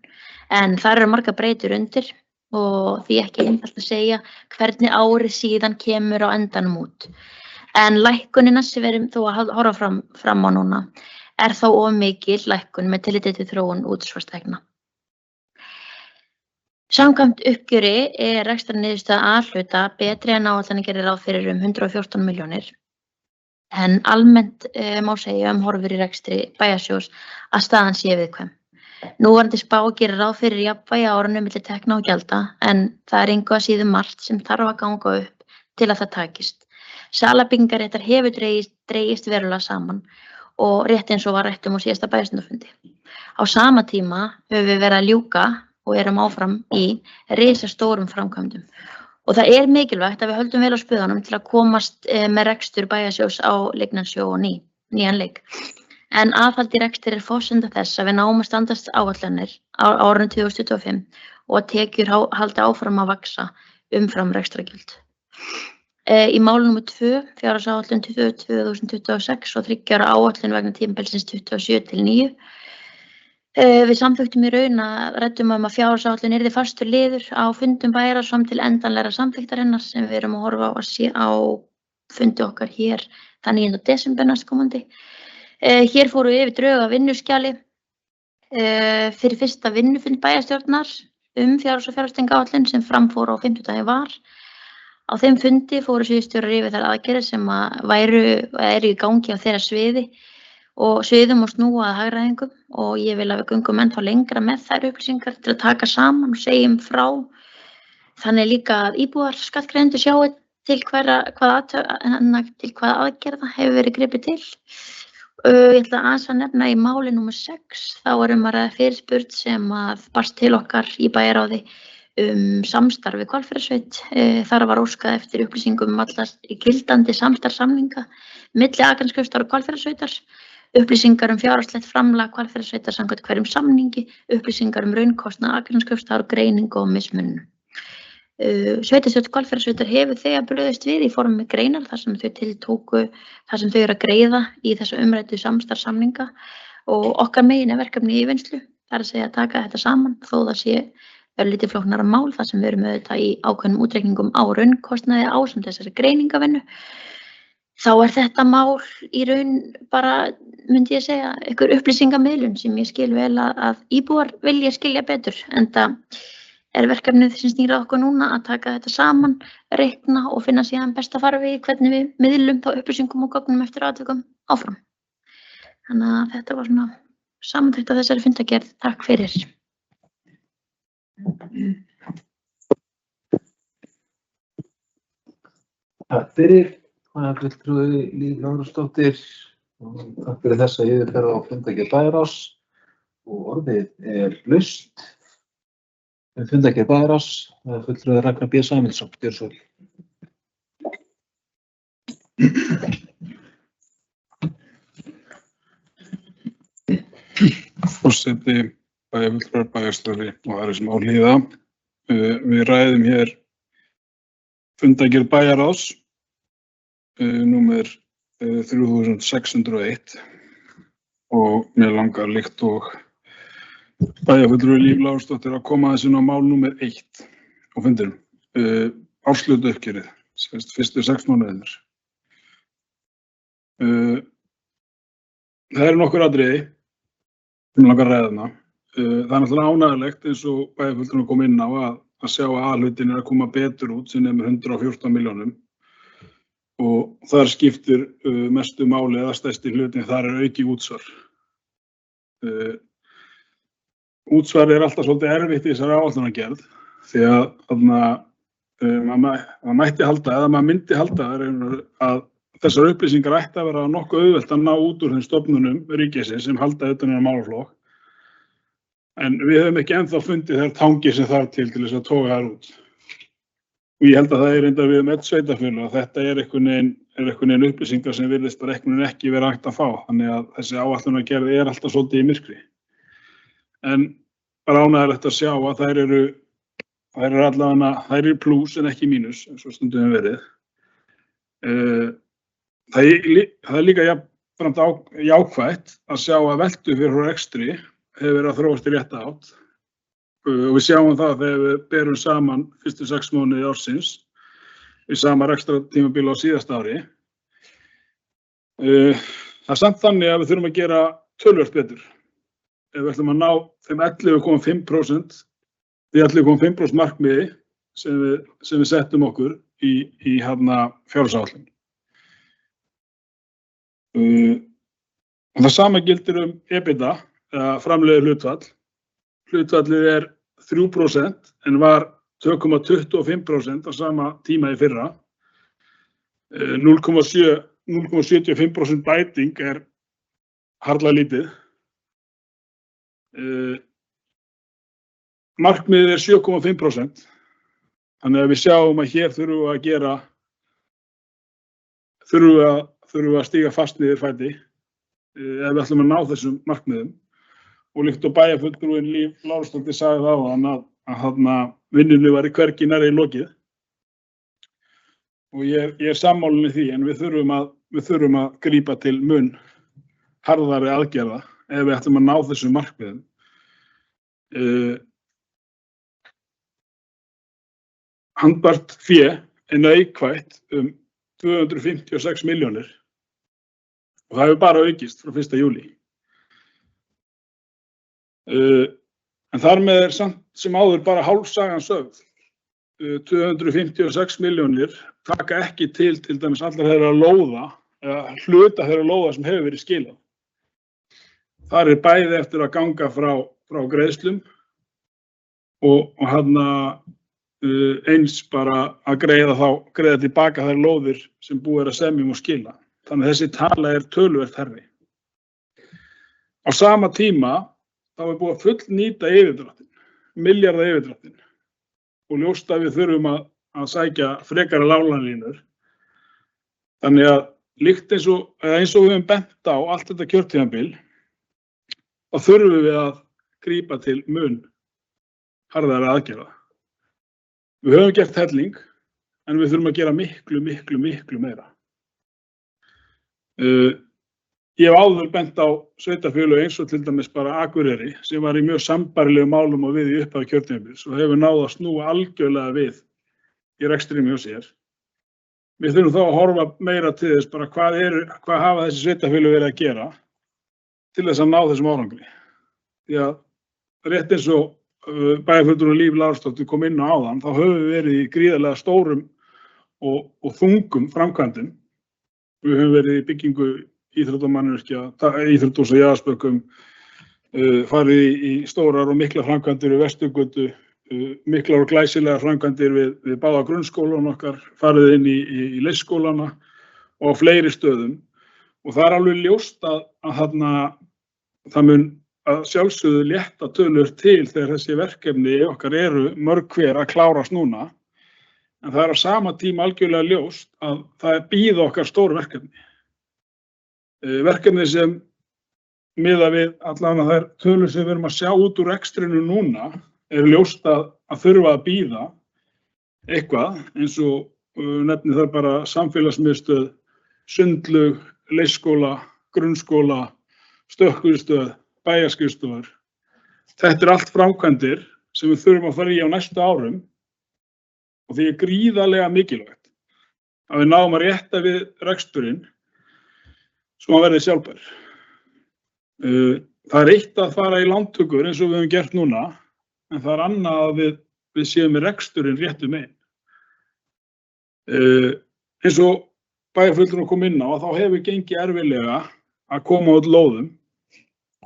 En þar eru margar breytur undir og því ekki einfalt að segja hvernig árið síðan kemur á endanum út. En lækkunina sem við erum þó að horfa fram á núna þó of mikil lækkun með tilliti til þróun útsvarstekna. Samkvæmt uppgjöri rekstrarniðurstaða A-hluta betri en áætlanir gerir ráð fyrir 114 milljónir. En almennt má segja horfur í rekstri bæjarsjóðs að staðan sé viðkvæm. Núverandi spá gerir ráð fyrir jafnvægi á árinu milli tekna og gjalda en það engu að síður margt sem þarf að ganga upp til að það takist. Sala byggingarréttar hefur dregist verulega saman og rétt eins og var rætt á síðasta bæjarstjórnarfundi. Á sama tíma höfum við verið að ljúka og erum áfram í risastórum framkvæmdum. Og það mikilvægt að við höldum vel á spöðunum til að komast með rekstur bæjarsjóðs á Leiknarsjó og nýjan leik. En aðhald í rekstri forsenda þess að við náum að standast áætlanir á árinu 2025 og að tekjur haldi áfram að vaxa umfram rekstrargjöld. Í máli númer 2, fjárhagsáætlun 2026 og 3 ára áætlun vegna tímabilsins 27 til 9 Við samþykktum í raun að ræddum að fjárhagsáætlun yrði fastur liður á fundum bæjarráðs fram til endanlegra samþykktarinnar sem við erum að horfa á að sé á fundi okkar hér þann 9. desember næstkomandi. Hér fórum við yfir drög af vinnuskjali fyrir fyrsta vinnufund bæjarstjórnar fjárhags- og fjárfestingaráætlun sem fram fór á 50. var. Á þeim fundi fóru sviðsstjórar yfir þær aðgerðir sem eru í gangi á þeirra sviðum og snúa að hagræðingum og ég vil að við göngum ennþá lengra með þær upplýsingar til að taka saman og segjum frá. Þannig líka að íbúar skattgreiðendur sjái til hvaða aðgerða hefur verið gripið til. Ég ætla aðeins að nefna í máli númer 6, þá að ræða fyrirspurn sem að barst til okkar í bæjarráði samstarf við Hvalfjarðarsveit. Þar var óskað eftir upplýsingum alla gildandi samstarfssamninga milli Akranesskrifstofu og Hvalfjarðarsveitar, upplýsingar fjárhagslegt framlag Hvalfjarðarsveitar samkvæmt hverjum samningi, upplýsingar raunkostnað Akranesskrifstofu og greiningu á mismunum. Sveitarstjórn Hvalfjarðarsveitar hefur þegar brugðist við í formi greinar þar sem þau eru að greiða í þessu umræddu samstarfssamninga og okkar megin verkefni í vinnslu, það er að segja að taka þetta saman þó það sé örlítið flóknara mál þar sem við erum auðvitað í ákveðnum útreikningum á raunkostnaði ásamt þessari greiningavinnu. Þá er þetta mál í raun bara, myndi ég segja, einhver upplýsingamiðlun sem ég skil vel að íbúar vilja skilja betur, enda er verkefnið sem snýr að okkur núna að taka þetta saman, reikna og finna síðan besta farvegi hvernig við miðlum þá upplýsingum og gögnum eftir atvikum áfram. Þannig að þetta var svona samantekt af þessari fundargerð. Takk fyrir. Takk fyrir. Fulltrúi Líf Lárusdóttir og takk fyrir þessa yfirferð á fundargerð bæjarráðs og orðið er laust. Fundargerð bæjarráðs, fulltrúi Ragnar B. Sæmundsson, gjörðu svo vel. Forseti, bæjarfulltrúar, bæjarstjóri og aðrir sem á hlýða. Við ræðum hér fundargerð bæjarráðs númer 3601 og mér langar líkt og bæjarfulltrúi Líf Lárusdóttir að koma aðeins inn á mál númer 1 á fundinum. Árslutauppgjörið, fyrstu 6 mánuðirnir. Það eru nokkur atriði sem langar að ræða þarna. Það er náttúrulega ánægjulegt eins og bæjarfulltrúi kom inn á að sjá að A-hlutin er að koma betur út sem nemur 114 milljónum og þar skiptir mestu máli eða stærsti hlutin, þar er aukið útsvar. Útsvar er alltaf svolítið erfitt í þessari áætlunargerð því að maður mætti halda, eða maður myndi halda að þessar upplýsingar ætti að vera nokkuð auðvelt að ná út úr þeim stofnunum ríkisins sem halda utan um málaflokk. En við höfum ekki ennþá fundið þær tangir sem þarf til þess að toga þær út. Og ég held að það er reyndar við öll sveitarfélög að þetta er einhvern veginn upplýsingar sem virðist bara ekki vera hægt að fá. Þannig að þessi áætlunargerð er alltaf svolítið í myrkri. En bara ánægjulegt að sjá að þær eru allavega, þær eru plús en ekki mínus, eins og stundum hefur verið. Það er líka jafnframt jákvætt að sjá að veltu fyrir rekstri hefur verið að þróast í rétta átt. Og við sjáum það þegar við berum saman fyrstu 6 mánuði ársins í sama rekstrartímabili á síðasta ári. Það er samt þannig að við þurfum að gera töluvert betur. Ef við ætlum að ná þeim 11,5%, því 11,5% markmiði sem við settum okkur í fjárhagsáætlun. Og það sama gildir EBITDA, eða framleiðið hlutfall. Hlutfallið er 3% en var 2,25% á sama tíma í fyrra. 0,75% bæting er harla lítið. Markmiðið er 7,5%. Þannig að við sjáum að hér þurfum við að stíga fast niður fæti ef við ætlum að ná þessum markmiðum. Og líkt og bæjarfulltrúinn Líf Lárusdóttir sagði áðan að vinnunni var hvergi nærri lokið. Og ég er sammála því, en við þurfum að grípa til mun harðari aðgerða ef við ætlum að ná þessum markmiðum. handbært fé neikvætt 256 milljónir og það hefur bara aukist frá 1. júlí. En þar með samt sem áður bara hálfsagan sögð. 256 milljónir taka ekki til dæmis allar þeirra lóða eða hluta þeirra lóða sem hefur verið skilað. Þar bæði eftir að ganga frá greiðslum og eins bara að greiða tilbaka þær lóðir sem búið að semja og skila. Þannig að þessi tala töluvert hærri. Á sama tíma þá búið að fullnýta yfirdráttinn, milljarða yfirdráttinn og ljóst að við þurfum að sækja frekari lánalínur. Þannig að líkt eins og við höfum bent á allt þetta kjörtímabil, þá þurfum við að grípa til mun harðari aðgerða. Við höfum gert helling, en við þurfum að gera miklu meira. Ég hef áður bent á sveitarfélög eins og til dæmis bara Akureyri sem var í mjög sambærilegum málum og við í upphafi kjörtímabils og hefur náð að snúa algjörlega við í rekstrinum hjá sér. Við þurfum þá að horfa meira til þess bara hvað hafa þessi sveitarfélög verið að gera til þess að ná þessum árangri. Því að rétt eins og bæjarfulltrúi Líf Lárusdóttir kom inn á áðan, þá höfum við verið í gríðarlega stórum og þungum framkvæmdum. Við höfum verið í byggingu íþróttamannvirkja, íþróttahús á Jaðarsbökkum, farið í stórar og miklar framkvæmdir við Vesturgötu, miklar og glæsilegar framkvæmdir við báða grunnskólan okkar, farið inn í leikskólana og á fleiri stöðum. Og það alveg ljóst að það mun að sjálfsögðu létta tölur til þegar þessi verkefni okkar mörg hver að klárast núna. En það á sama tíma algjörlega ljóst að það bíða okkar stór verkefni. Verkefni sem miða við allan að þær tölur sem við erum að sjá út úr rekstrinu núna ljóst að þurfa að bíða eitthvað eins og nefni þar bara samfélagsmiðstöð, sundlaug, leikskóla, grunnskóla, stökkvisstöð, bæjarskrifstofur. Þetta allt framkvæmdir sem við þurfum að fara í á næstu árum og því gríðarlega mikilvægt að við náum að rétta við reksturinn svo að verði sjálfbær. Það eitt að fara í lántökur eins og við höfum gert núna, en það annað að við séum með reksturinn réttu megin. Eins og bæjarfulltrúi kom inn á, þá hefur gengið erfiðlega að koma út lóðum.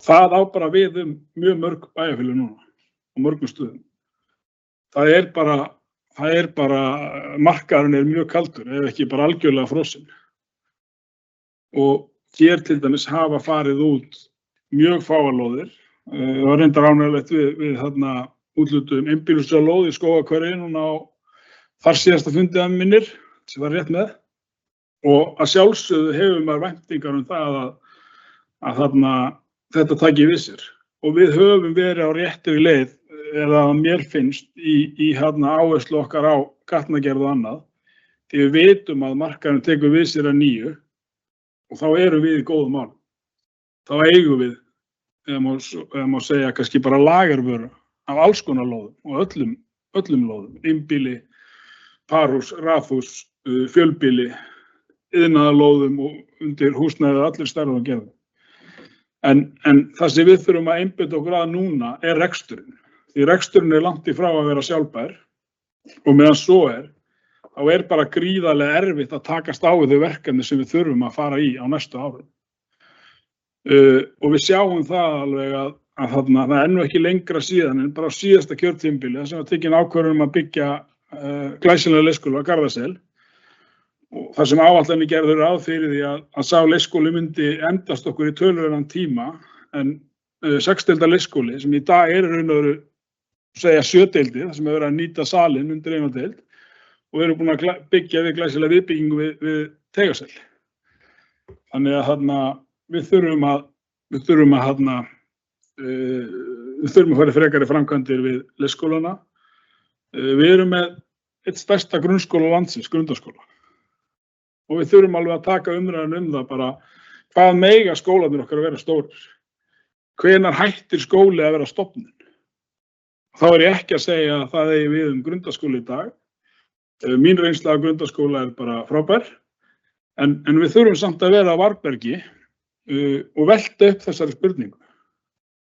Það á bara við mjög mörg bæjarfélög núna og mörgum stöðum. Það er bara markaðurinn mjög kaldur, ef ekki bara algjörlega frosinn. Og hér til dæmis hafa farið út mjög fáar lóðir. Það var reyndar ánægjulegt við útlutum einbýlishúsalóð í Skógarhverfi núna á þar síðasta fundi að minnir, sem var rétt með. Og að sjálfsögðu hefur maður væntingar það að þetta taki við sér. Og við höfum verið á réttri leið, eða mér finnst, í áherslu okkar á gatnagerð og annað. Því við vitum að markaðurinn tekur við sér að nýju og þá erum við í góðum málum. Þá eigum við, eða má segja, kannski bara lagervöru af alls konar lóðum og öllum lóðum. Einbýli, parhús, raðhús, fjölbýli, iðnaðarlóðum og undir húsnæði allir stærðum að gera. En það sem við þurfum að einbeita okkur að núna reksturinn. Því reksturinn langt í frá að vera sjálfbær og meðan svo þá bara gríðarlega erfitt að takast á við þau verkefni sem við þurfum að fara í á næstu árum. Og við sjáum það alveg að það nú ekki lengra síðan en bara á síðasta kjörtímabili sem var tekin ákvörðun að byggja glæsilega leikskóla á Garðasel. Og það sem áætlanir gerðu ráð fyrir því að sá leikskóli myndi endast okkur í töluverðan tíma en 6-deilda leikskóli sem í dag raun og veru segja 7-deildi, það sem verið að nýta salinn undir 1 deild og við erum búin að byggja við glæsilega viðbyggingu við Teigasel. Þannig að við þurfum að fara frekari framkvæmdir við leikskólana. Við erum með eitt stærsta grunnskóla landsins, Grundaskóla. Og við þurfum alveg að taka umræðan það bara hvað mega skólarnir okkar að vera stórir. Hvenær hættir skóli að vera stofnun? þá er ég ekki að segja að það eigi við grundaskóla í dag. Mín reynsla af grundaskóla er bara frábær, en við þurfum samt að vera á varðbergi og velta upp þessari spurningu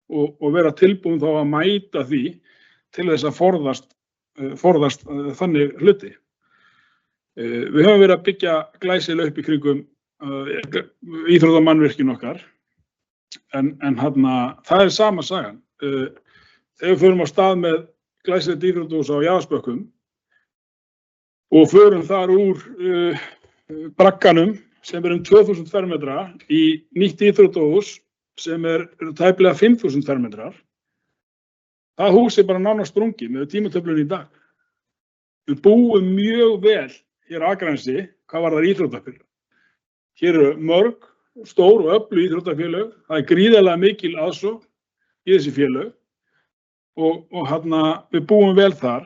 og vera tilbúin þá að mæta því til þess að forðast þannig hluti. Við höfum verið að byggja glæsilega upp í kringum íþróttamannvirkin okkar, en það er sama sagan. Þegar við förum á stað með glæsilegt íþróttahús á Jaðarsbökkum og förum þar úr bragganum sem er 2000 fermetra í nýtt íþróttahús sem eru tæplega 5000 fermetrar. Það hús er bara nánast sprungið með tímatöflunni í dag. Við búum mjög vel hér á Akranesi hvað varðar íþróttafélög. Hér eru mörg, stór og öflug íþróttafélög. Það er gríðarlega mikil aðsókn í þessi félög og við búum vel þar.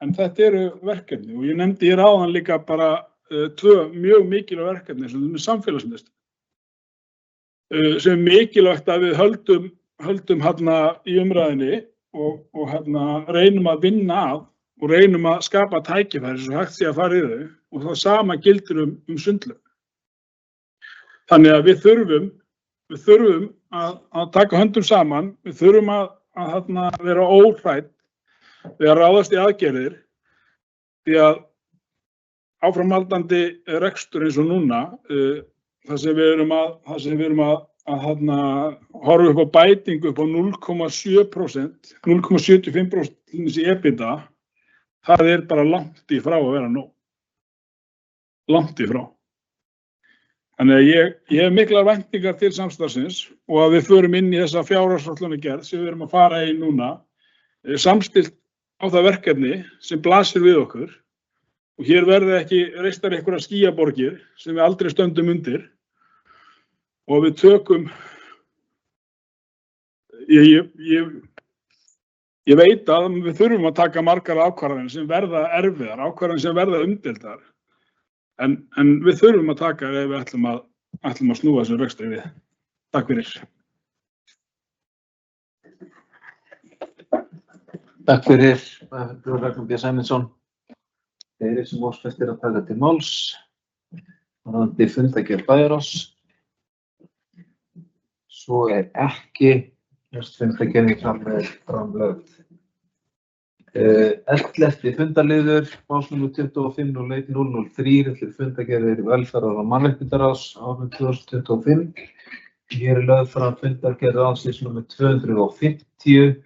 En þetta eru verkefni og ég nefndi hér áðan líka bara 2 mjög mikilvæg verkefni sem er samfélagsmiðstöð. Sem er mikilvægt að við höldum í umræðinni og reynum að vinna að og reynum að skapa tækifæri svo hægt sé að fara í þau og það sama gildir sundlaug. Þannig að við þurfum að taka höndum saman, við þurfum að vera óhrædd við að ráðast í aðgerðir því að áframhaldandi rekstur eins og núna, þar sem við erum að horfa upp á bætingu upp á 0,7%, 0,75% í EBITDA, það er bara langt í frá að vera nóg. Langt í frá. Þannig að ég hef miklar væntingar til samstarfsins og að við förum inn í þessa fjárhagsáætlanagerð sem við erum að fara í núna, samstillt á það verkefni sem blasir við okkur. Og hér verði ekki reistar einhverjar skýjaborgir sem við aldrei stöndum undir og við tökum, ég veit að við þurfum að taka margar ákvarðanir sem verða erfiðar, ákvarðanir sem verða umdeildar, en við þurfum að taka ef við ætlum að snúa þessu rekstri við. Takk fyrir. Takk fyrir, Ragnar B. Sæmundsson. Þeir sem óskast eftir að taka til máls, varðandi fundargerð bæjarráðs. Svo er ekki fundargerðin framlögð. 11. fundarliður, málsnúmer 25-01-003 til fundargerðir velferðar- og mannréttindaráðs árið 2025. Hér er lögð fram fundargerð ráðsins númer 250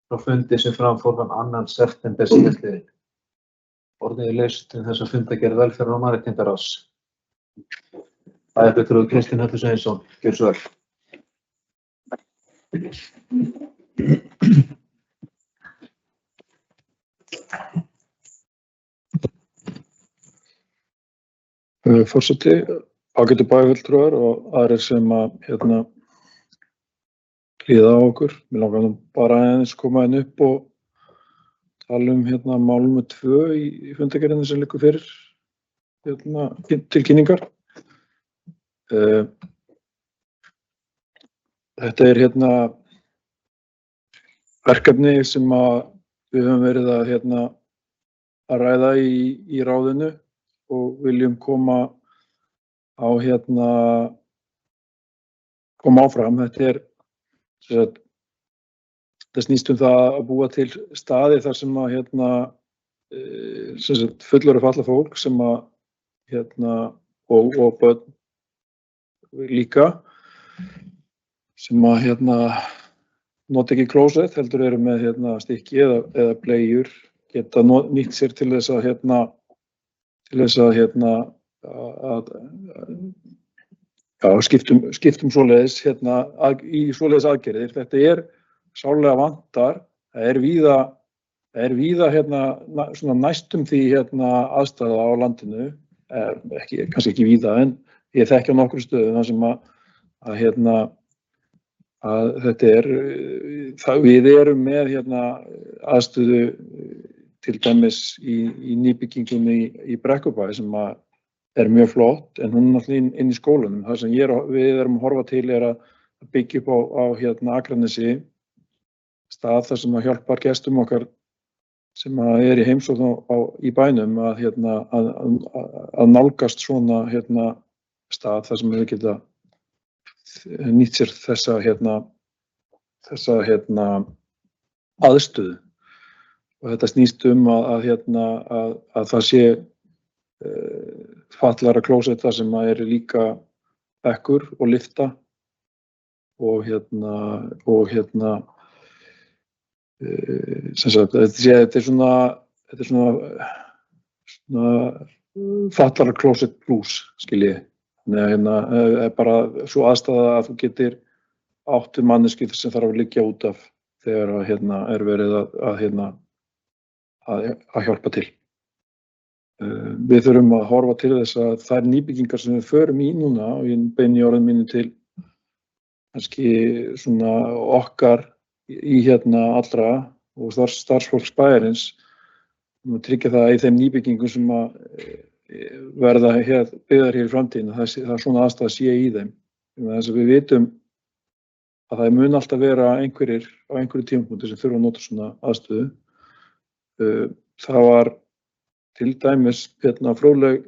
frá fundi sem framfór þann 2. september síðastliðinn. Orðið er laust til þess að fundargerð velferðar- og mannréttindaráðs. Bæjarfulltrúi Kristinn Höllu Sveinsson, gjörðu svo vel. Forseti, ágætu bæjarfulltrúar og aðrir sem að hlýða á okkur. Mér langar bara aðeins koma upp og tala mál númer 2 í fundargerðinni sem liggur fyrir til kynningar. Þetta er verkefni sem við höfum verið að ræða í ráðinu og viljum koma áfram. Það snýst það að búa til staði þar sem fullorðið fatlað fólk sem og börn líka sem nota ekki klósett heldur eru með stykki eða bleiur geta nýtt sér til þess að skiptum svoleiðis í svoleiðis aðgerðir. Þetta er sárlega vantar. Það er víða svona næstum því aðstæða á landinu, kannski ekki víða en ég þekki á nokkrum stöðum þar sem að þetta er, við erum með aðstöðu til dæmis í nýbyggingunni í Brekkubæ sem er mjög flott en hún er náttúrulega inn í skólanum. Það sem við erum að horfa til er að byggja upp á Akranesi stað þar sem að hjálpar gestum okkar sem að í heimsókn í bænum að nálgast svona stað þar sem við geta nýtt sér þessa aðstöðu. Og þetta snýst að það sé fallara klósetta sem eru líka bekkur og lyfta og sem sagt, þetta er svona fallara klósett plús, skilji. Þannig að bara svo aðstæða að þú getur átt við manneskju sem þarf að liggja út af þegar er verið að hjálpa til. Við þurfum að horfa til þess að þær nýbyggingar sem við förum í núna, og ég beini orðin mínu til kannski svona okkar í allra og starfsfólks bæjarins, tryggja það í þeim nýbyggingum sem að verða byggðar hér í framtíðinni, það svona aðstæða sé í þeim. Þess að við vitum að það mun alltaf vera einhverjir á einhverju tímapunkti sem þurfa að nota svona aðstöðu. Það var til dæmis fróðleg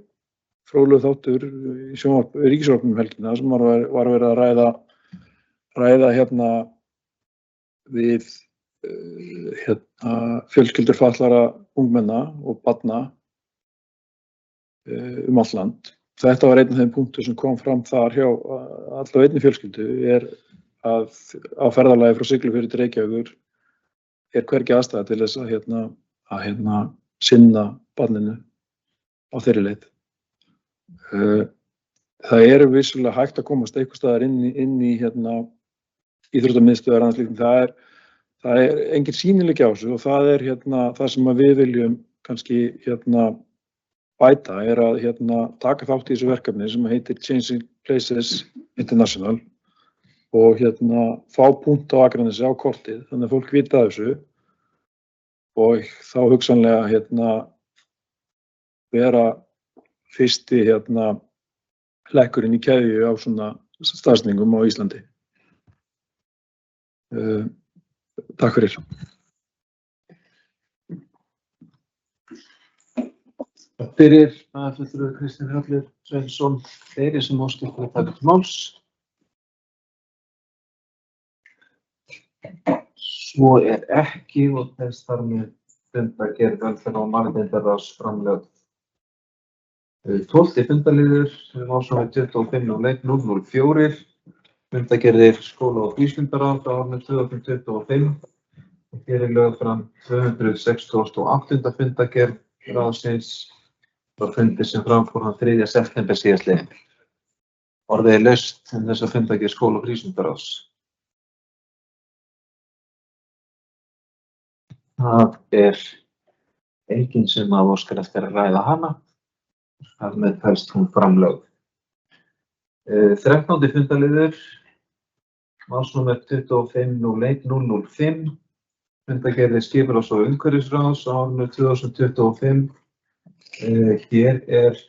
þáttur í ríkisvarpinu helgina sem var verið að ræða við fjölskyldur fatlaðra ungmenna og barna allt land. Þetta var einn af þeim punktum sem kom fram þar hjá allavega einni fjölskyldu að á ferðalagi frá Siglufirði til Reykjavíkur hvergi aðstæða til þess að sinna barninu á þeirri leið. Það vissulega hægt að komast einhvers staðar inn í íþróttamiðstöðvar annars líkt. Það er engin sýnileiki á þessu og það er það sem við viljum kannski bæta að taka þátt í þessu verkefni sem heitir Changing Places International og fá punkt á Akranesi á kortið þannig að fólk vita af þessu og þá hugsanlega vera fyrsti hlekkurinn í keðju á svona staðsetningum á Íslandi. Takk fyrir. Fyrir fulltrúi Kristinn Hjörleifur Sveinsson, fleiri sem óskar að taka til máls. Svo ekki og þess þar með fundargerð velferðar- og mannréttindaráðs framlögð. 12. fundarliður málsnúmer 25/004, fundargerðir skóla- og frístundaráð frá árinu 2025 og hér lögð fram 268. fundargerð ráðsins frá fundi sem framfór þann 3. september síðastliðinn. Orðið laust þessa fundargerð skóla- og frístundaráðs. Það enginn sem að óskar eftir að ræða hana. Þar með telst hún framlögð. 13. fundarliður, málsnúmer 25/005, fundargerðir skipulags- og umhverfisráðs á árinu 2025. Hér eru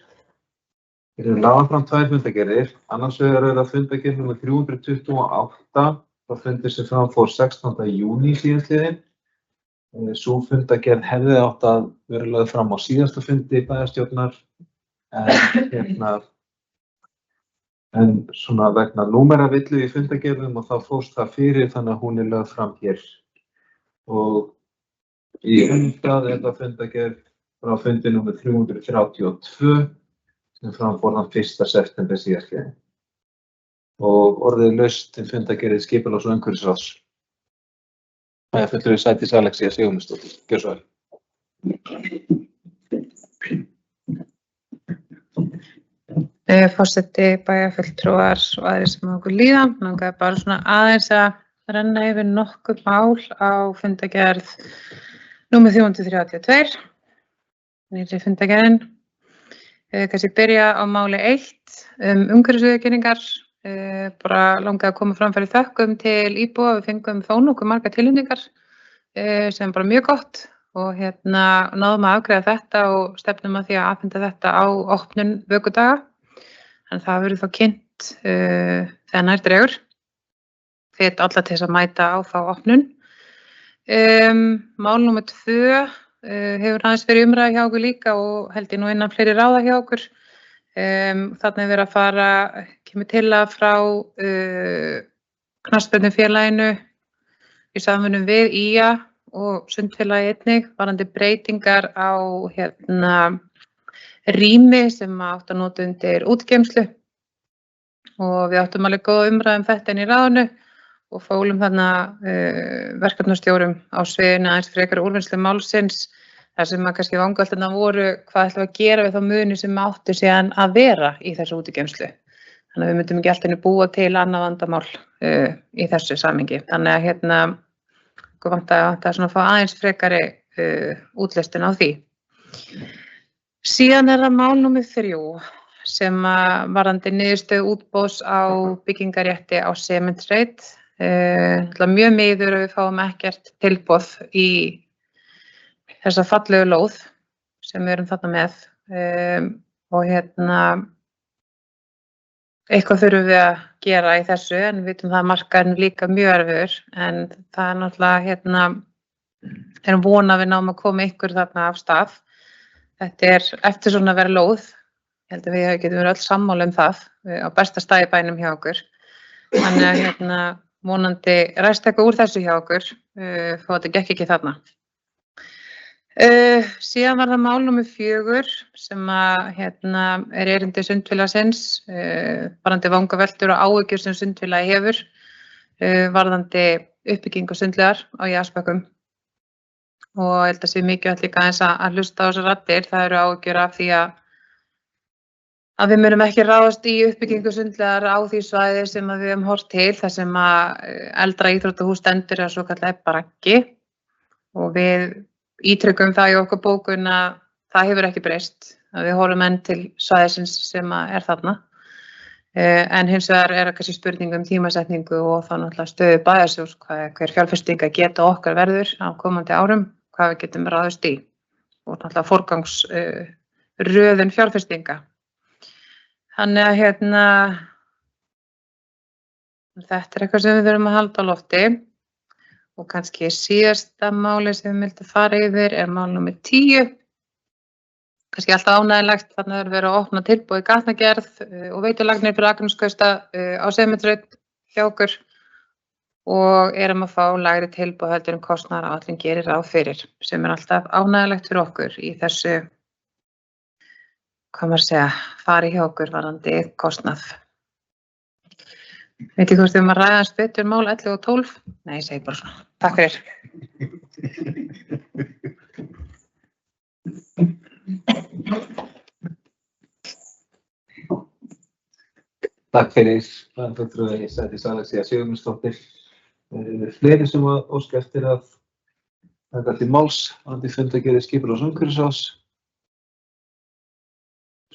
lagðar fram tvær fundargerðir. Annars vegar það fundargerð nr. 328 frá fundi sem framfór 16. júní síðastliðinn. Sú fundargerð hefði átt að vera lögð fram á síðasta fundi bæjarstjórnar en svona vegna númeravillu í fundargerðum og þá fórst það fyrir þannig að hún lögð fram hér. Og í umstað það fundargerð frá fundi nr. 332 sem framfór þann 1. september síðastliðinn. Og orðið laust til fundargerðir skipulags- og umhverfisráðs. Fulltrúi Sædís Alexía Sigurmundsdóttir, gjörðu svo vel. Forseti, bæjarfulltrúar og aðrir sem okkur líða. Langaði bara svona aðeins að renna yfir nokkur mál á fundargerð númer 332. Nýrri fundargerðin. Kannski byrja á máli 1 umhverfisviðurkenningar. Bara langaði að koma fram fyrir þökkum til íbúa. Við fengum þó nokkuð margar tilnefningar sem bara mjög gott og náðum að afgreiða þetta og stefnum að því að afhenda þetta á opnun vökudaga. En það verður þá kynnt þegar nær dregur. Hvet alla til þess að mæta á þá opnun. Mál númer 2 hefur aðeins verið umræða hjá okkur líka og held ég nú innan fleiri ráða hjá okkur. Þarna er verið að kemur tillaga frá knattspyrnufélaginu í samvinnu við IA og sundfélagi einnig varðandi breytingar á rými sem átt að nota undir útgeymslu og við áttum alveg góða umræðu þetta inn í ráðinu og fólum þarna verkefnastjórum á sviðinu aðeins frekar úrvinnslu málsins þar sem kannski vangavelturnar voru hvað ætlum við að gera við þá muni sem áttu síðan að vera í þessu útgeymslu. Þannig að við myndum ekki alltaf búa til annað vandamál í þessu samhengi. Þannig að okkur vantar svona að fá aðeins frekari útlistun á því. Síðan er það mál númer 3 sem varðandi niðurstöðu útboðs á byggingarétti á Sementsreit. Mjög miður að við fáum ekkert tilboð í þessa fallegu lóð sem við erum þarna með og eitthvað þurfum við að gera í þessu en við vitum það að markaðurinn líka mjög erfiður en það er náttúrulega erum von að við náum að koma ykkur þarna af stað. Þetta er eftir svona að vera lóð. Ég held að við getum verið öll sammála það á besta stað í bænum hjá okkur. Þannig að vonandi ræst eitthvað úr þessu hjá okkur þó þetta gekk ekki þarna. Síðan var það mál númer 4 sem er erindi sundfélagsins varðandi vangaveltur og áhyggjur sem sundfélagi hefur varðandi uppbyggingu sundlaugar á Jaðarsbökkum og ég held að sé mikilvægt líka aðeins að hlusta á þessar raddir. Það eru áhyggjur af því að við munum ekki ráðast í uppbyggingu sundlaugar á því svæði sem við höfum horft til þar sem eldra íþróttahús stendur eða svokallað braggi og við ítryggum það í okkar bókun að það hefur ekki breyst, að við horfum enn til svæðisins sem er þarna. En hins vegar kannski spurning tímasetningu og þá náttúrulega stöðu bæjarsjóðs, hver fjárfestinga geta okkar verður á komandi árum, hvað við getum ráðist í og náttúrulega forgangsröðun fjárfestinga. Þannig að þetta er eitthvað sem við þurfum að halda á lofti. Og kannski síðasta máli sem við vildum fara yfir er mál númer 10. Kannski alltaf ánægilegt, þarna er verið að opna tilboð í gatnagerð og veitulagnir fyrir Akraneskaupstað á Sementsreit hjá okkur og erum að fá lægri tilboð heldur en kostnaðaráætlun gerir ráð fyrir, sem er alltaf ánægilegt fyrir okkur í þessu, fari hjá okkur varðandi kostnað. Veit ég hvort við að ræða betur mál 11 og 12? Nei, ég segi bara svona. Takk fyrir. Takk fyrir. Fulltrúi Sædís Alexía Sigurmundsdóttir. Fleiri sem óska eftir að taka til máls varðandi fundargerðir skipulags- og umhverfisráðs.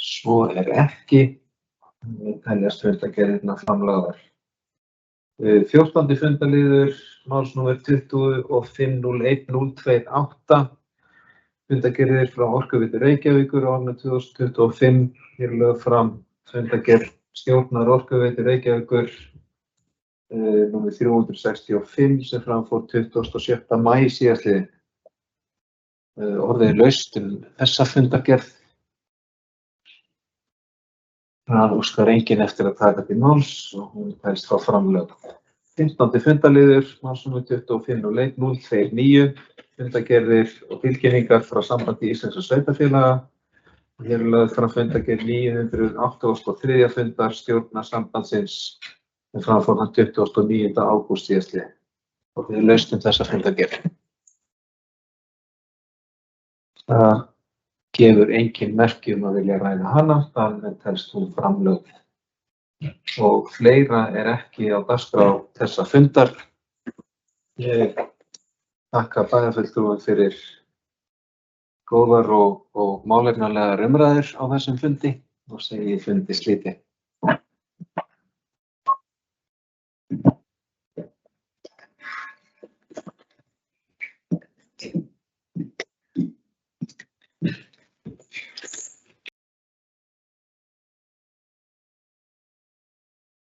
Svo er ekki. Við teljast fundargerðirnar framlagðar. 14. fundarliður, máls númer 20 og 501-028, fundargerðir frá Orkuveitu Reykjavíkur á árinu 2025. Hér lögð fram fundargerð stjórnar Orkuveitu Reykjavíkur númer 365 sem framfór 27. maí síðastliðinn. Orðið er laust þessa fundargerð. Það óskar enginn eftir að taka til máls og hún telst frá framlög. 15. fundarliður, máls númer 25-01-029, fundargerðir og tilkynningar frá Sambandi Íslenskra sveitarfélaga. Hér er lögð fram fundargerð 983. fundar stjórnar sambandsins sem framfór 29. ágúst síðastliðinn. Og við laustum þessa fundargerð. Það gefur engin merki að vilja ræða hana, þannig telst hún framlögð. Og fleira er ekki á dagskrá þessa fundar. Ég þakka bæjarfulltrúum fyrir góðar og málefnalegar umræður á þessum fundi og segi fundi slitið.